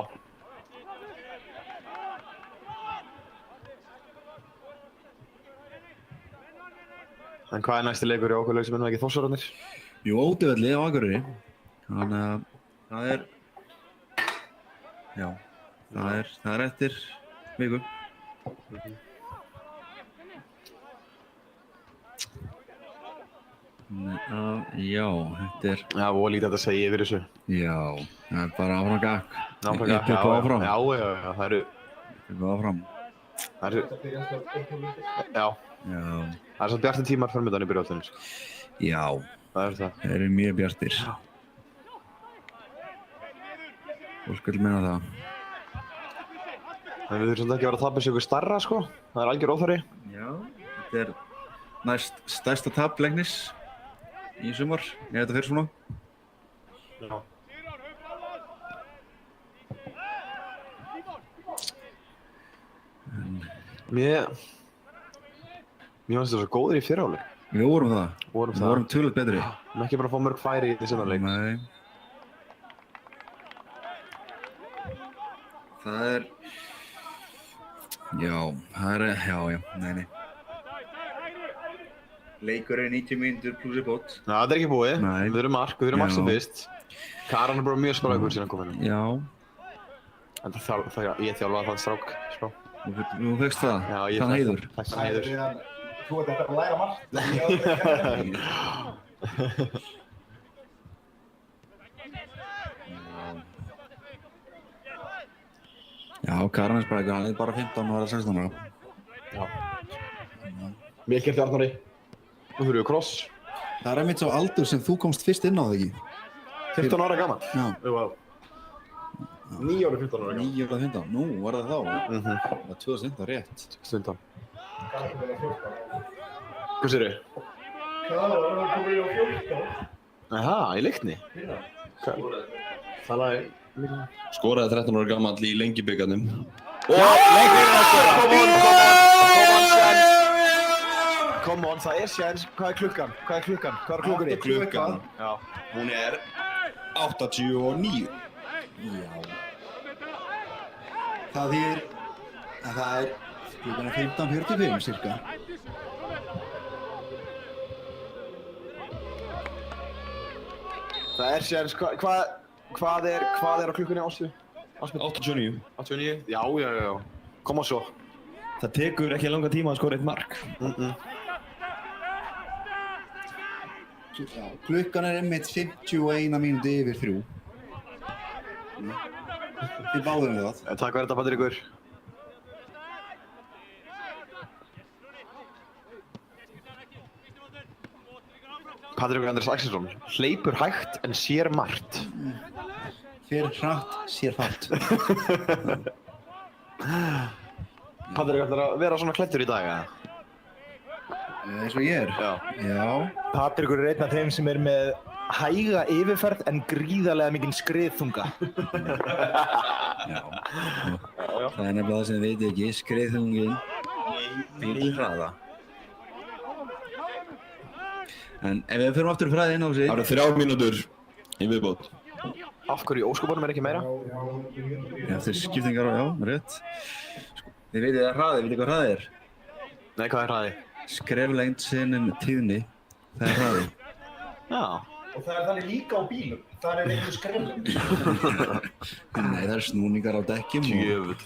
En hvað er næsti leikur í okkur leik sem er nú ekki Þórsararnir? Jú, Ótivelli á Akureyri. Þannig að það er... Já, það er eftir viku. Já, þetta er... Já, og lítið að segja yfir þessu. Já, það er bara áfram gakk. Áfram gakk, Upp og áfram. Já, það eru... Upp og áfram. Það eru... Já. Það er svo bjartir tímar framöndan í byrjuhaldinu. Já. Það er það. Það eru mjög bjartir. Fólk vil meina það. En við þurfum svolítið ekki að vera að tapa sig ykkur starra, sko. Það er algjör óþarfi. Já, þetta er næst stærsta tap Leiknis í sumar, ef þetta fyrir svona. Já. Mér finnst það svo góðir í fyrrháleik. Við vorum það. Við vorum tölvöld betri. Við erum ekki bara að fá mörg færi í þessi leik. Nei. Það er... Já, nei. Leikur er 90 mínútur pluss bót. Já, það er ekki búið. Nei. Við erum mark sem fyrst. Karan er bara mjög sprækur síðan komin. Já. En ég þjálfaði þann strák. Þú fekkst það? Já, ég þann heiður. Þann heiður. Þú ert að læra margt. Já, Karan er sprækur, hann er bara 15 og 16 ára. Já. Mikið þjárnari. Nú þurfum við kross. Það er einmitt svo aldur sem þú komst fyrst inn á það ekki? 15 ára gammal. Já. 9 ára 15 ára gammal. 9 ára 15, nú var það þá. Það var 2015 rétt. 2015. Hvað segirðu? Hvað var það komið á 14? Aha, í Leikni? Talaði... Skoraði 13 ára gamall í Lengjubikarnum. Og Leiknir er að skora! Come on, það er séns. Hvað er klukkan? Hvað er Klukkan. Já. Hún er 89. Já. Það þýðir að það er klukkan 15:45 cirka. Það er séns. Hvað er á klukkunni Ásbjörn? 89. 89? Já. Koma svo. Það tekur ekki langa tíma að skora eitt mark. Klukkan er einmitt 51 mínúti yfir 3. Þið báðum við það. Takk fyrir þetta, Patríkur. Patríkur Andrés Axelsson hleypur hægt en sér margt. Fer hratt, sér falt. Patríkur ætlar að vera svona klæddur í dag, eða? Eins og ég er? Já. Patríkur er einn af þeim sem er með hæga yfirferð en gríðarlega mikinn skriðþunga. Já. Það er nefnilega það sem þið veit ekki, skriðþungin býr hraða. En ef við förum aftur fræði inn á sig... Það eru 3 mínútur í viðbót. Af hverju í óskopunum er ekki meira? Eftir skiptingar, já, rétt. Þið veitir það hraði, veitir hvað hraði er? Nei, hvað er hraði? Skreflengd sinnum tíðni, það er hraði. Já. Og það er þannig líka á bílum. Það er einhver skrefling. Nei, það er snúningar á dekkjum. Djöfull.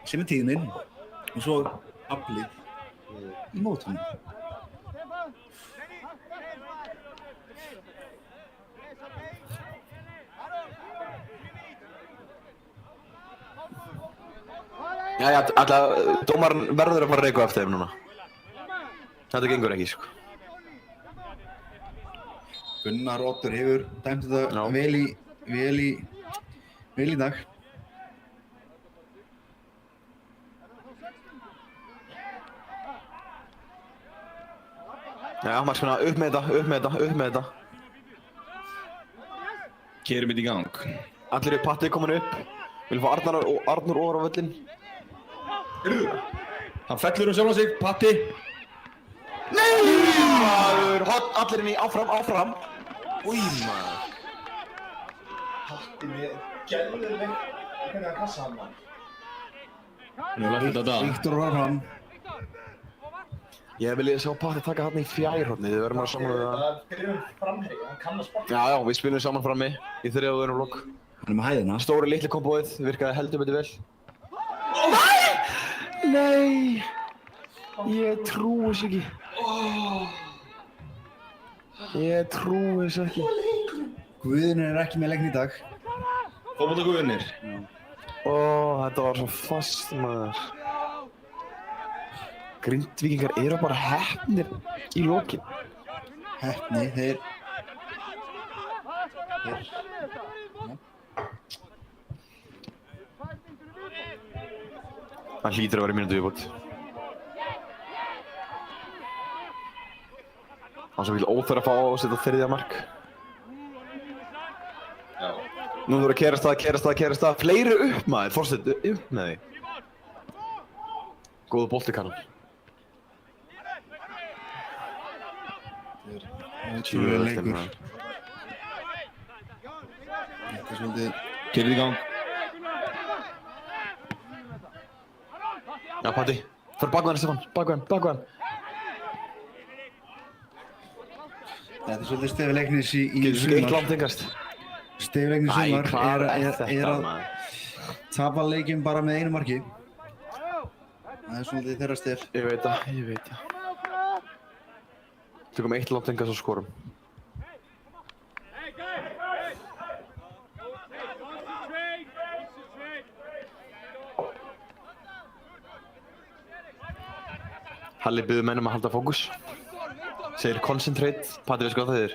Sem er tíðnin og svo aflið í mótunum. Jæja, dómarinn verður að fara að reika eftir þeim núna. Þetta gengur ekki, sko. Gunnar Oddur hefur dæmt þetta vel í Vel í dag. Já, maður svona upp með þetta. Keirum þetta í gang. Allir er Patti komin upp. Viljum fá Arnur ofar á völlinn. Hann fellur sjálfan sig, Patti. Nei! Maður, allir inn í, áfram. Új, maður. Patti með gæðuleg hvernig að kassa hann, maður. Nú lært þetta. Viktor var fram. Ég vilja sjá Patti taka hann í fjærhorni, þið verðum að saman við það. Það fyrir framherja, hann kann að sparka. Já, við spilum saman frammi í þriðja og öðrum blokk. Hann er með hæðina. Stóri litli kombóið, virkaði heldur betur vel. Nei! Ég trúi þess ekki. Ég trúi þess ekki. Guðin er ekki með leikni í dag. Fótbolta Guðnir. Þetta var svo fast, maður. Grindvíkingar eru bara heppnir í lokin. Heppni, þeir... Það hlýtur að vera mínútu viðbót. Hann svo vil óþarf að fá að setja þriðja mark. Já. Nú þurfa að kerast það. Fleiri upp, maður. Þorsteinn, upp með því. Góðu bolti, Karl. Ótrúlega leikur. Þetta er svolítið... Keirum í gang. Já, Patti. Fyrir bakvæðan, Stefán. Bakvæðan. Þetta er svolítið Stefi Leiknis í Getur þú eitt langt engast? Stefi Leiknis sumar er að maður? tapa leikinn bara með einu marki. Það er svolítið þeirra Stef. Ég veit það. Tökum eitt langt engast og skorum. Halli biður menn að halda fókus. Segir concentrate. Patti, veistu hvað það þýðir?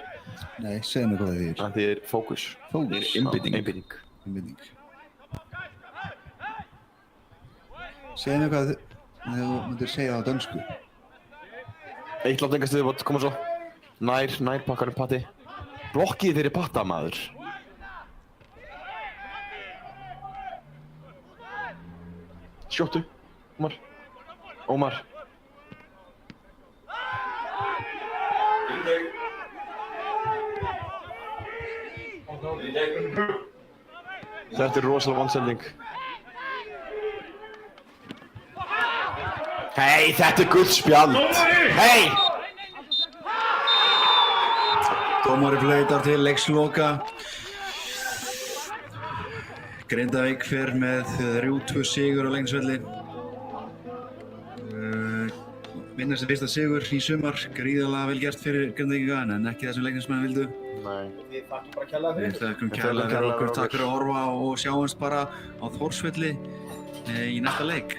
Nei, segðu mig hvað það þýðir. Það þýðir fókus. Fókus? Einbeiting. Segðu mig hvað þú myndir segja það á dönsku. Eitt langt engast viðbót, koma svo. Nær pakkanum, Patti. Blokkið fyrir Patta, maður. Skjóttu. Ómar. Þetta er rosalega vannsending. Hei, þetta er gullspjald. Hei! Dómari flautar til leiksloka. Grindavík fer með 3-2 sigur á Leiknisvelli. Vinna sem fyrsta sigur í sumar. Gríðarlega vel gert fyrir Grindavíkinga en ekki það sem Leiknismenn vildu. Nei. Við þakkum bara kærlega fyrir. Við þakkum kærlega fyrir okkur. Takk fyrir að horfa og sjáumst bara á Þórsvelli í næsta leik.